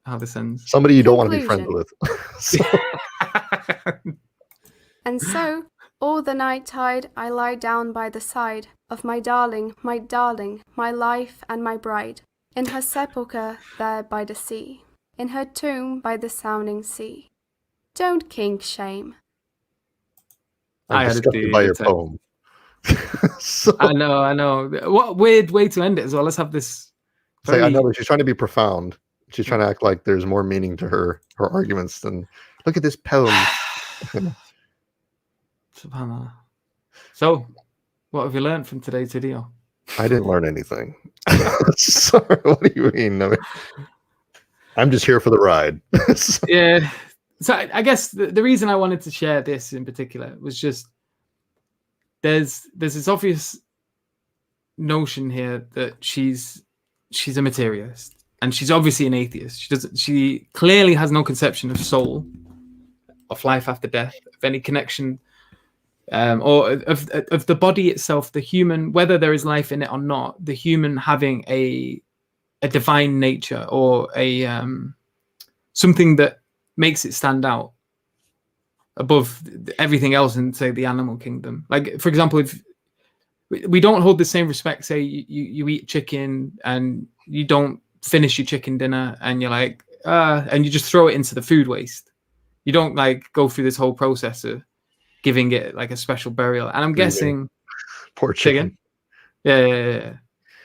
how this ends. Somebody you don't want to be friends with. And so, all the night tide, I lie down by the side of my darling, my life and my bride, in her sepulchre there by the sea, in her tomb by the sounding sea. Don't kink shame. I'm disgusted by your poem. I know. What weird way to end it as well. Let's have this. I know, but she's trying to be profound. She's trying to act like there's more meaning to her arguments than, look at this poem. Subhanallah. So, what have you learned from today's video? I didn't learn anything. Sorry, what do you mean? I'm just here for the ride. Yeah. So I guess the reason I wanted to share this in particular was just there's this obvious notion here that she's a materialist, and she's obviously an atheist. She clearly has no conception of soul, of life after death, of any connection, or of the body itself, the human, whether there is life in it or not, the human having a divine nature or a something that makes it stand out above everything else in, say, the animal kingdom. Like, for example, if we don't hold the same respect, say you eat chicken and you don't finish your chicken dinner and you're like, and you just throw it into the food waste. You don't like go through this whole process of giving it like a special burial. And I'm guessing poor chicken. Yeah.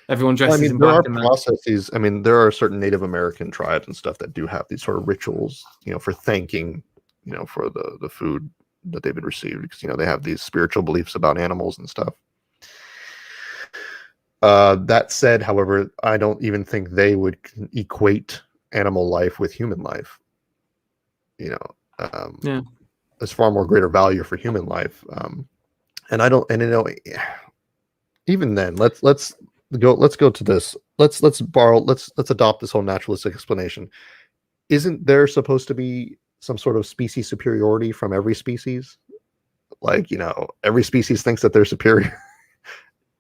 Everyone dresses in black. There are processes. I mean, there are certain Native American tribes and stuff that do have these sort of rituals, for thanking, for the food that they've been received, because they have these spiritual beliefs about animals and stuff. That said, however, I don't even think they would equate animal life with human life. There's far more greater value for human life. And I don't, and even then, let's go to this. Let's adopt this whole naturalistic explanation. Isn't there supposed to be some sort of species superiority from every species? Like, every species thinks that they're superior.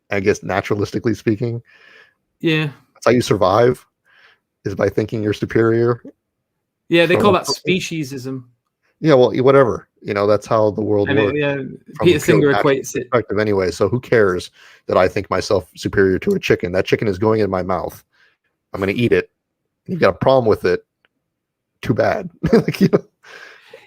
I guess naturalistically speaking. Yeah. That's how you survive, is by thinking you're superior. Yeah, they call that speciesism. Yeah, well, whatever. That's how the world works. Yeah, Peter Singer equates it. Perspective anyway, so who cares that I think myself superior to a chicken? That chicken is going in my mouth. I'm going to eat it. You've got a problem with it. Too bad.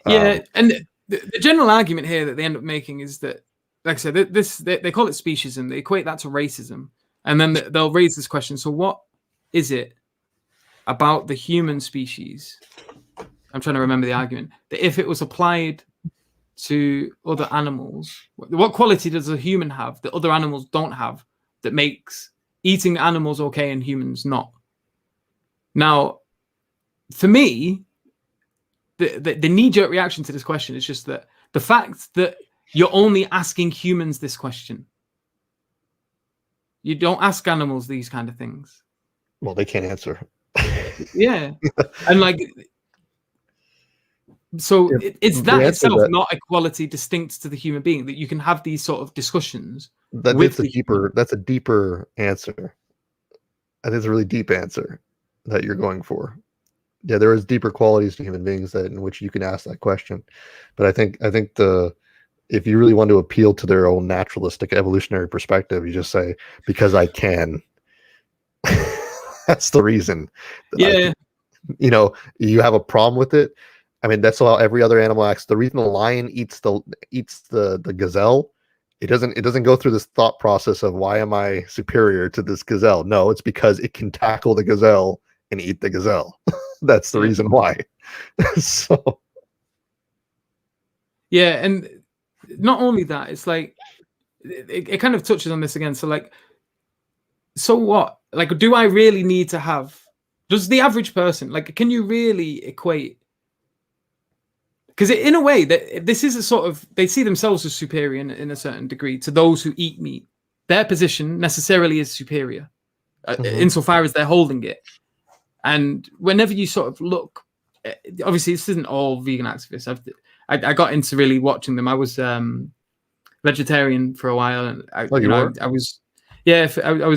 Yeah, and the general argument here that they end up making is that, like I said, they call it speciesism. They equate that to racism, and then they'll raise this question: so what is it about the human species? I'm trying to remember the argument that if it was applied to other animals, what quality does a human have that other animals don't have that makes eating animals okay and humans not? Now, for me, the knee-jerk reaction to this question is just that the fact that you're only asking humans this question. You don't ask animals these kind of things. Well, they can't answer. Yeah. And like, so it's that itself, not equality distinct to the human being, that you can have these sort of discussions. That's a deeper answer. I think it's a really deep answer that you're going for. Yeah, there is deeper qualities to human beings in which you can ask that question. But I think if you really want to appeal to their own naturalistic evolutionary perspective, you just say, because I can. That's the reason. Yeah. You have a problem with it. I mean, that's how every other animal acts. The reason the lion eats the gazelle, it doesn't go through this thought process of, why am I superior to this gazelle? No, it's because it can tackle the gazelle and eat the gazelle. That's the reason why. So yeah, and not only that, it's like it kind of touches on this again. So like, so what? Like, do I really need to have? Does the average person, like, can you really equate? Because in a way, that this is a sort of, they see themselves as superior in a certain degree to those who eat meat. Their position necessarily is superior, insofar as they're holding it. And whenever you sort of look, obviously this isn't all vegan activists. I got into really watching them. I was vegetarian for a while, and I was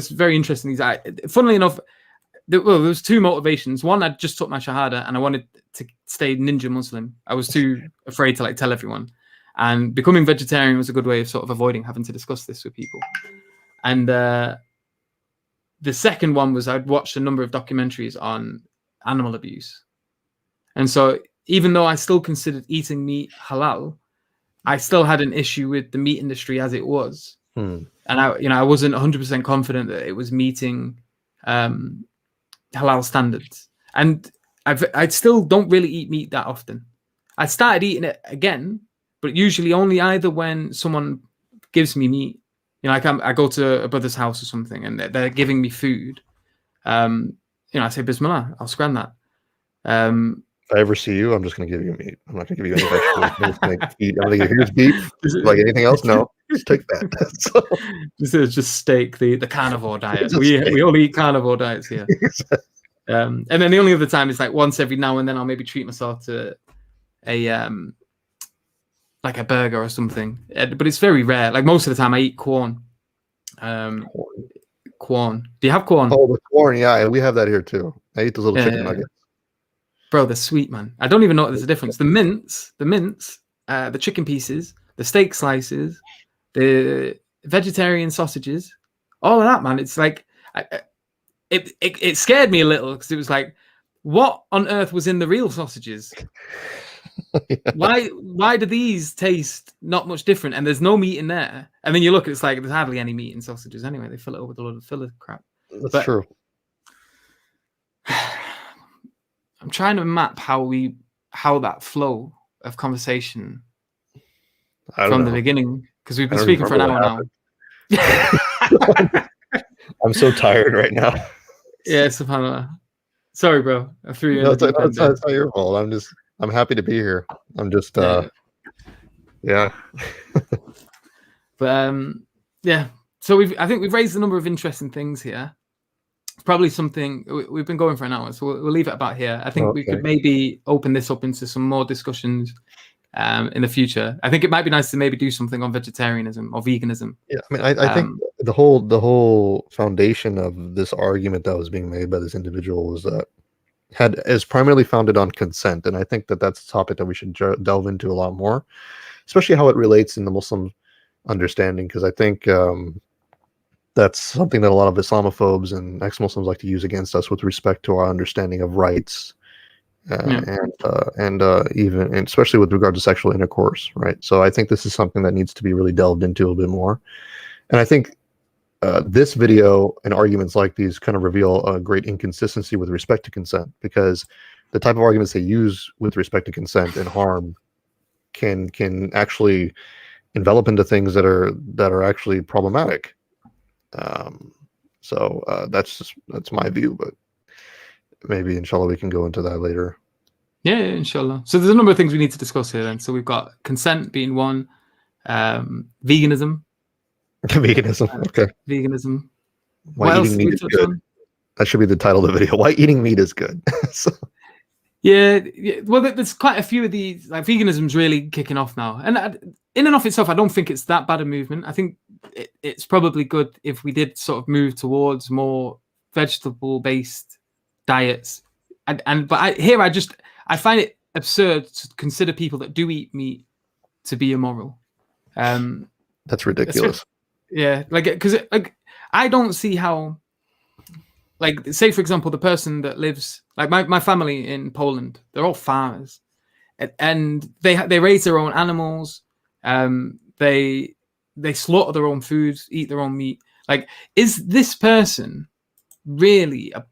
very interested in these. Funnily enough, there was two motivations. One, I just took my Shahada and I wanted to stay ninja Muslim. I was too afraid to tell everyone. And becoming vegetarian was a good way of sort of avoiding having to discuss this with people. And the second one was I'd watched a number of documentaries on animal abuse. And so even though I still considered eating meat halal, I still had an issue with the meat industry as it was. And I wasn't 100% confident that it was meeting halal standards. And I still don't really eat meat that often. I started eating it again, but usually only either when someone gives me meat. I go to a brother's house or something, and they're giving me food. I say Bismillah, I'll scran that. If I ever see you, I'm just going to give you meat. I'm not going to give you any vegetables. I'm going to give you, here's beef. Like anything else? No, just take that. So. This is just steak, the carnivore diet. We only eat carnivore diets here. And then the only other time is like once every now and then I'll maybe treat myself to a like a burger or something. But it's very rare. Like most of the time I eat corn. Corn. Do you have corn? Oh, the corn. Yeah, we have that here too. I eat those little chicken nuggets. Bro, they're sweet, man. I don't even know what there's a difference. The mince, the chicken pieces, the steak slices, the vegetarian sausages, all of that, man. It's like, it scared me a little because it was like, what on earth was in the real sausages? Yeah. Why do these taste not much different? And there's no meat in there. And then you look, it's like there's hardly any meat in sausages anyway. They fill it up with a lot of filler crap. That's true. I'm trying to map how that flow of conversation from the beginning, because we've been speaking for an hour now. I'm so tired right now. Yeah, subhanAllah. Sorry, bro. I threw you in. It's not your fault. I'm happy to be here. I'm just yeah. But yeah, so I think we've raised a number of interesting things here. It's probably something we've been going for an hour, so we'll leave it about here. I think we could maybe open this up into some more discussions in the future. I think it might be nice to maybe do something on vegetarianism or veganism. Yeah, I mean, I think the whole foundation of this argument that was being made by this individual was that is primarily founded on consent, and I think that that's a topic that we should delve into a lot more, especially how it relates in the Muslim understanding, because I think that's something that a lot of Islamophobes and ex-Muslims like to use against us with respect to our understanding of rights, and especially with regard to sexual intercourse, right? So I think this is something that needs to be really delved into a little bit more, and I think this video and arguments like these kind of reveal a great inconsistency with respect to consent, because the type of arguments they use with respect to consent and harm can actually envelop into things that are actually problematic. So that's my view, but maybe inshallah we can go into that later. Yeah, inshallah. So there's a number of things we need to discuss here then. So we've got consent being one, veganism. Veganism, okay. Veganism. Why eating meat is good. That should be the title of the video. Why eating meat is good. So. Yeah, well, there's quite a few of these. Like veganism's really kicking off now, and in and of itself, I don't think it's that bad a movement. I think it's probably good if we did sort of move towards more vegetable-based diets. But I find it absurd to consider people that do eat meat to be immoral. That's ridiculous. Yeah, because I don't see how. Like, say, for example, the person that lives, like my family in Poland, they're all farmers, and they raise their own animals. They slaughter their own foods, eat their own meat. Like, is this person really a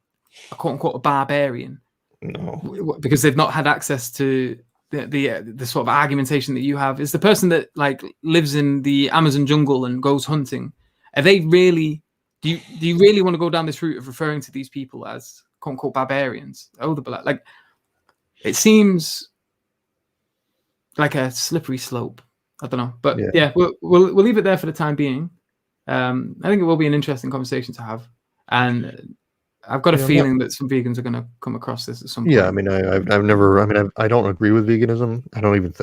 quote unquote a barbarian? No, because they've not had access to the sort of argumentation that you have. Is the person that like lives in the Amazon jungle and goes hunting? Are they really? Do you really want to go down this route of referring to these people as quote unquote barbarians? Oh, like it seems like a slippery slope. I don't know, but yeah, we'll leave it there for the time being. I think it will be an interesting conversation to have, and I've got a feeling that some vegans are going to come across this at some point. Yeah, I mean, I've never. I mean, I don't agree with veganism. I don't even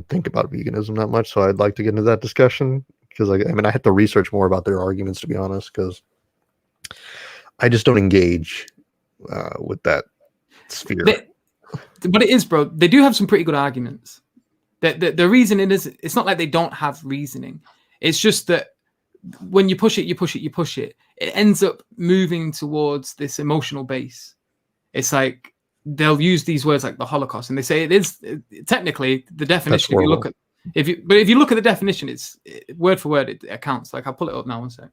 think about veganism that much. So I'd like to get into that discussion. Because I had to research more about their arguments, to be honest, because I just don't engage with that sphere. But it is, bro. They do have some pretty good arguments. The reason it's not like they don't have reasoning. It's just that when you push it, it ends up moving towards this emotional base. It's like they'll use these words like the Holocaust, and they say it is technically the definition. If you look at if you look at the definition, it's word for word. It accounts. Like I'll pull it up now. One sec.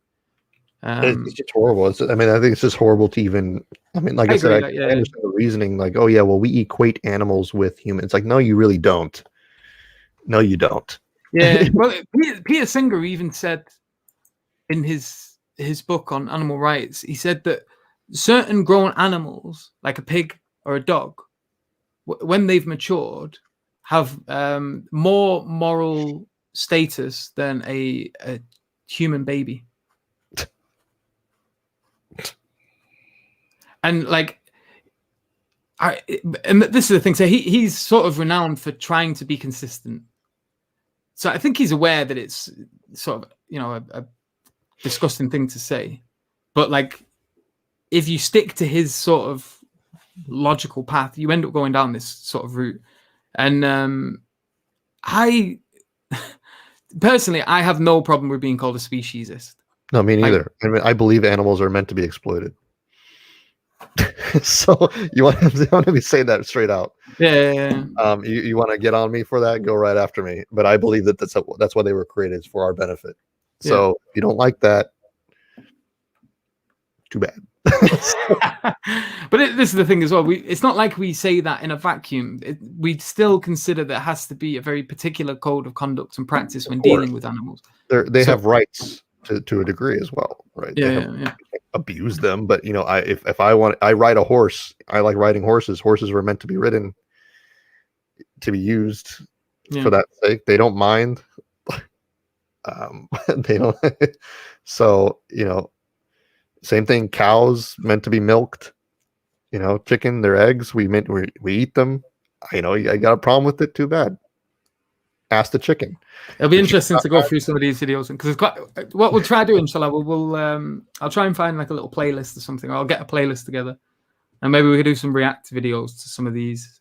It's just horrible. I mean, I think it's just horrible to even. I mean, like I said, I understand the reasoning. Like, oh yeah, well, we equate animals with humans. Like, no, you really don't. No, you don't. Yeah. Well, Peter Singer even said in his book on animal rights, he said that certain grown animals, like a pig or a dog, when they've matured, have more moral status than a human baby. And like, and this is the thing. So he's sort of renowned for trying to be consistent. So I think he's aware that it's sort of, a disgusting thing to say. But like, if you stick to his sort of logical path, you end up going down this sort of route. And I personally, I have no problem with being called a speciesist. No, me neither. I mean, I believe animals are meant to be exploited. So you want to say that straight out? Yeah. You want to get on me for that? Go right after me. But I believe that that's why they were created, is for our benefit. So if you don't like that, too bad. But this is the thing as well. It's not like we say that in a vacuum. We still consider there has to be a very particular code of conduct and practice when dealing with animals. They have rights to a degree as well, right? Yeah. Abuse them, but if I ride a horse, I like riding horses. Horses were meant to be ridden, to be used for that sake. They don't mind. They don't. So, same thing. Cows meant to be milked. Chicken, their eggs, we eat them. I got a problem with it. Too bad. Ask the chicken. It'll be interesting to go through some of these videos because what we'll try doing, inshallah, I'll try and find like a little playlist or something. I'll get a playlist together, and maybe we could do some react videos to some of these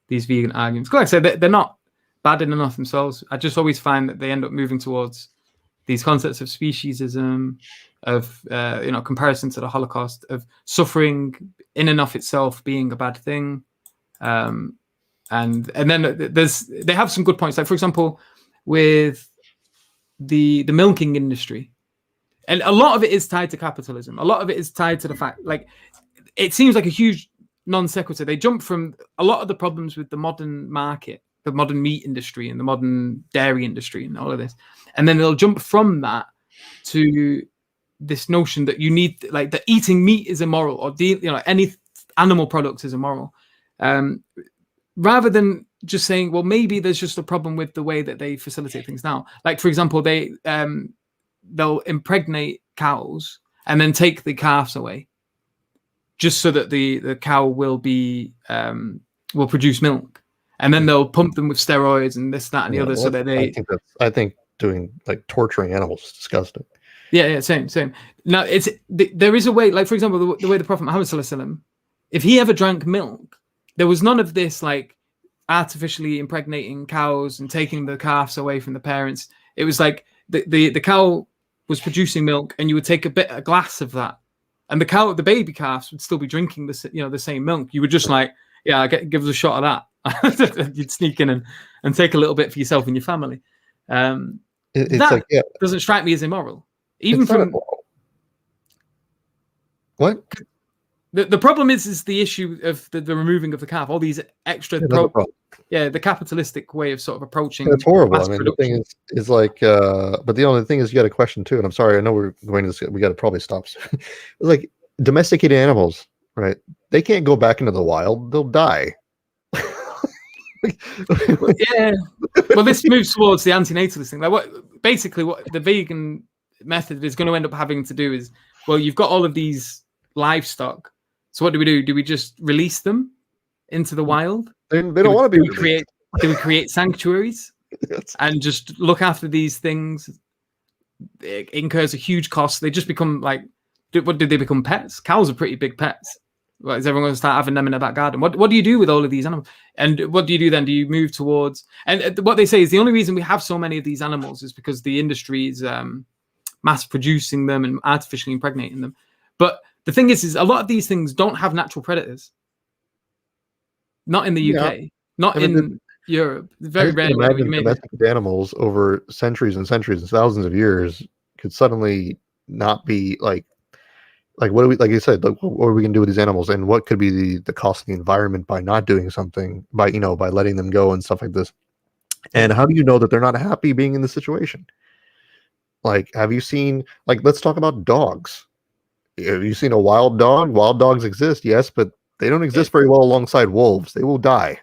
vegan arguments. Like I said, they're not bad in and of themselves. I just always find that they end up moving towards these concepts of speciesism, of comparison to the Holocaust, of suffering in and of itself being a bad thing. And then they have some good points, like for example with the milking industry, and a lot of it is tied to capitalism. A lot of it is tied to the fact, like, it seems like a huge non sequitur. They jump from a lot of the problems with the modern market, the modern meat industry and the modern dairy industry and all of this, and then they'll jump from that to this notion that you need, like, that eating meat is immoral, or any animal products is immoral. Rather than just saying, well, maybe there's just a problem with the way that they facilitate things now. Like, for example, they'll impregnate cows and then take the calves away, just so that the cow will produce milk, and then they'll pump them with steroids and this, that, and the other, so that they. I think doing, like, torturing animals is disgusting. Yeah, same. Now there is a way, like for example, the way the Prophet Muhammad sallallahu alaihi wasallam, if he ever drank milk, there was none of this like artificially impregnating cows and taking the calves away from the parents. It was like the cow was producing milk, and you would take a glass of that, and the baby calves would still be drinking the same milk. You would just like, yeah, give us a shot of that. You'd sneak in and take a little bit for yourself and your family. Doesn't strike me as immoral, even from what. The problem is the issue of the removing of the calf, all these extra, the capitalistic way of sort of approaching. It's horrible. I mean, the thing is like, but the only thing is, you got a question too, and I'm sorry, I know we're going to, we got to probably stop soon. Like, domesticated animals, right? They can't go back into the wild; they'll die. Yeah. Well, this moves towards the antinatalist thing. Like, what the vegan method is going to end up having to do is, well, you've got all of these livestock. So what do? Do we just release them into the wild? They don't want to be. Do we create sanctuaries and just look after these things? It incurs a huge cost. They just become like, what did they become? Pets? Cows are pretty big pets. Well, is everyone going to start having them in their back garden? What do you do with all of these animals? And what do you do then? Do you move towards? And what they say is the only reason we have so many of these animals is because the industry is mass producing them and artificially impregnating them. But the thing is a lot of these things don't have natural predators. Not in the UK, not in Europe. Very rare. Imagine domesticated animals over centuries and centuries and thousands of years could suddenly not be like what do we, like you said, like, what are we going to do with these animals, and what could be the cost of the environment by not doing something, by letting them go and stuff like this. And how do you know that they're not happy being in the situation? Like, have you seen, like, let's talk about dogs. Have you seen a wild dog? Wild dogs exist, yes, but they don't exist very well alongside wolves. They will die.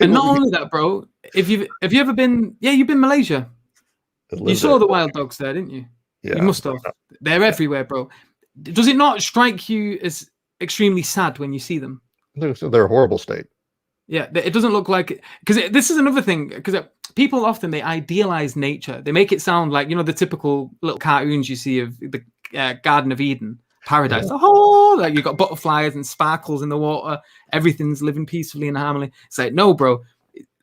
And not only that, bro. Have you ever been? Yeah, you've been Malaysia. You saw the wild dogs there, didn't you? Yeah, you must have. They're everywhere, bro. Does it not strike you as extremely sad when you see them? They're a horrible state. Yeah, it doesn't look like, because this is another thing, because people often, they idealize nature. They make it sound like, the typical little cartoons you see of the Garden of Eden, paradise. Yeah. Oh, like you've got butterflies and sparkles in the water. Everything's living peacefully and harmony. It's like, no, bro.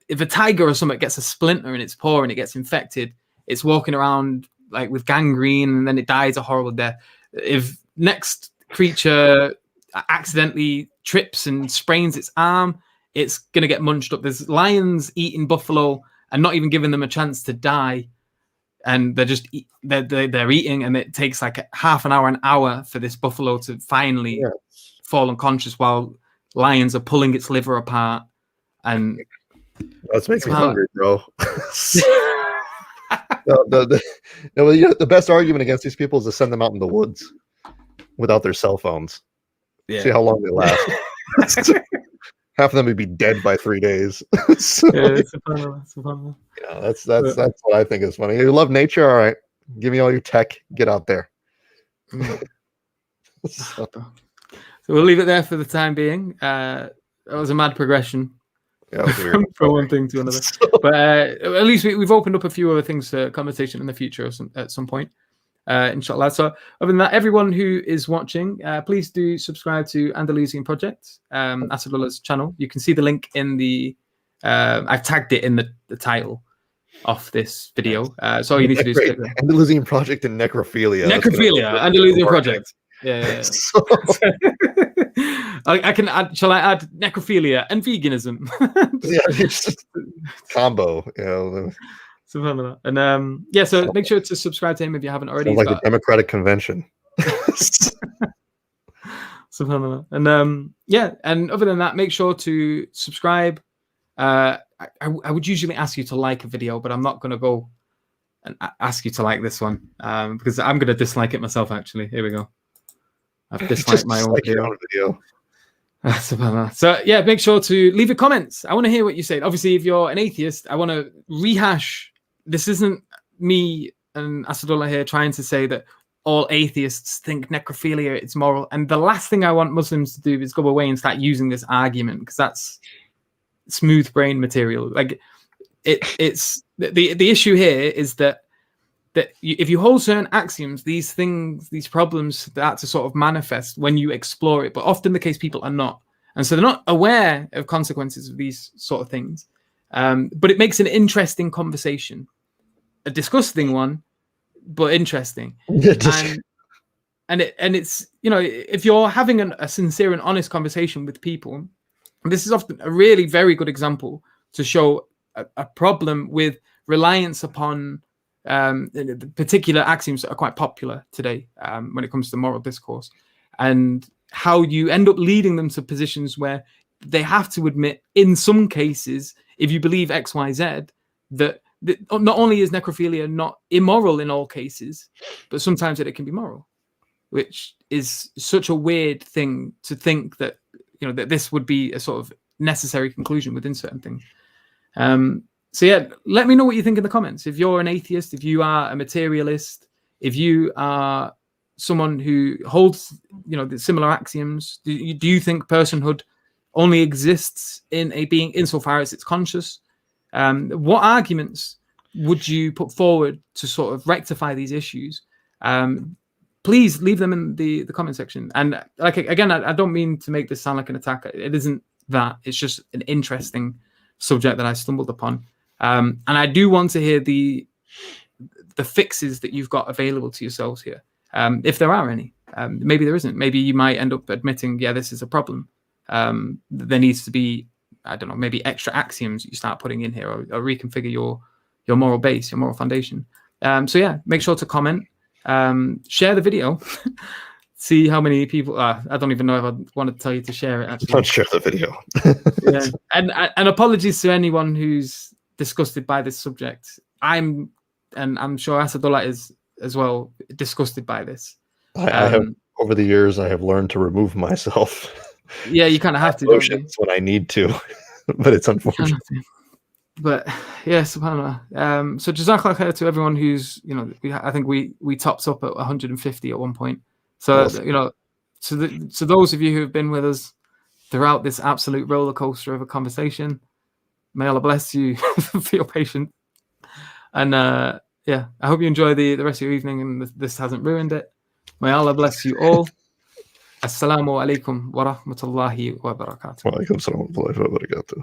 If a tiger or something gets a splinter in its paw and it gets infected, it's walking around like with gangrene, and then it dies a horrible death. If next creature accidentally trips and sprains its arm, it's going to get munched up. There's lions eating buffalo and not even giving them a chance to die. And they're just they're eating, and it takes like half an hour for this buffalo to finally fall unconscious while lions are pulling its liver apart. And that makes me hungry, bro. The best argument against these people is to send them out in the woods without their cell phones. Yeah. See how long they last. half of them would be dead by 3 days. So, Yeah, subhanallah. yeah, that's what I think is funny. You love nature, all right? Give me all your tech. Get out there. So, So we'll leave it there for the time being. That was a mad progression. yeah, From one thing to another, but at least we've opened up a few other things for conversation in the future at some point, inshallah. So other than that, everyone who is watching, please do subscribe to Andalusian Project, Asadullah's channel. You can see the link in the I've tagged it in the title of this video, so all you need to do is click there. Andalusian Project and Necrophilia. Andalusian Project. Yeah. So, I can add. Shall I add necrophilia and veganism? yeah, it's just combo. You know, Subhanallah. And yeah, so make sure to subscribe to him if you haven't already. sounds like the Democratic Convention. Subhanallah. And yeah, and other than that, make sure to subscribe. I would usually ask you to like a video, but I'm not going to go and ask you to like this one because I'm going to dislike it myself. Actually, here we go. I've disliked my own video. So yeah, make sure to leave your comments. I want to hear what you say. Obviously, if you're an atheist, I want to rehash. This isn't me and Asadullah here trying to say that all atheists think necrophilia is moral. And the last thing I want Muslims to do is go away and start using this argument because that's smooth brain material. Like it's the issue here is that if you hold certain axioms, these things, these problems start to sort of manifest when you explore it. But often the case, people are not. And so they're not aware of consequences of these sort of things. But it makes an interesting conversation, a disgusting one, but interesting. And it's, you know, if you're having a sincere and honest conversation with people, this is often a really very good example to show a problem with reliance upon particular axioms that are quite popular today when it comes to moral discourse, and how you end up leading them to positions where they have to admit, in some cases, if you believe X, Y, Z, that not only is necrophilia not immoral in all cases, but sometimes it can be moral, which is such a weird thing to think that, you know, that this would be a sort of necessary conclusion within certain things. So yeah, let me know what you think in the comments. If you're an atheist, if you are a materialist, if you are someone who holds, you know, the similar axioms, do you think personhood only exists in a being insofar as it's conscious? What arguments would you put forward to sort of rectify these issues? Please leave them in the comment section. And like, again, I don't mean to make this sound like an attack. It isn't that. It's just an interesting subject that I stumbled upon. And I do want to hear the fixes that you've got available to yourselves here, if there are any. Maybe there isn't. Maybe you might end up admitting, yeah, this is a problem. There needs to be, I don't know, maybe extra axioms you start putting in here, or reconfigure your moral base, your moral foundation. So yeah, make sure to comment, share the video. See how many people. I don't even know if I want to tell you to share it. Actually, don't share the video. Yeah, and apologies to anyone who's disgusted by this subject. And I'm sure Asadullah is as well disgusted by this. I have, over the years, I have learned to remove myself. Yeah, you kind of have to. Emotions when I need to, but it's unfortunate. But yeah, subhanAllah. So jazakallah khair to everyone who's, you know, I think we topped up at 150 at one point. So awesome. You know, to those of you who have been with us throughout this absolute roller coaster of a conversation, may Allah bless you for your patience. And yeah, I hope you enjoy the rest of your evening and this hasn't ruined it. May Allah bless you all. Assalamu alaikum wa rahmatullahi wa barakatuh. Wa alaikum salam wa rahmatullahi wa barakatuh.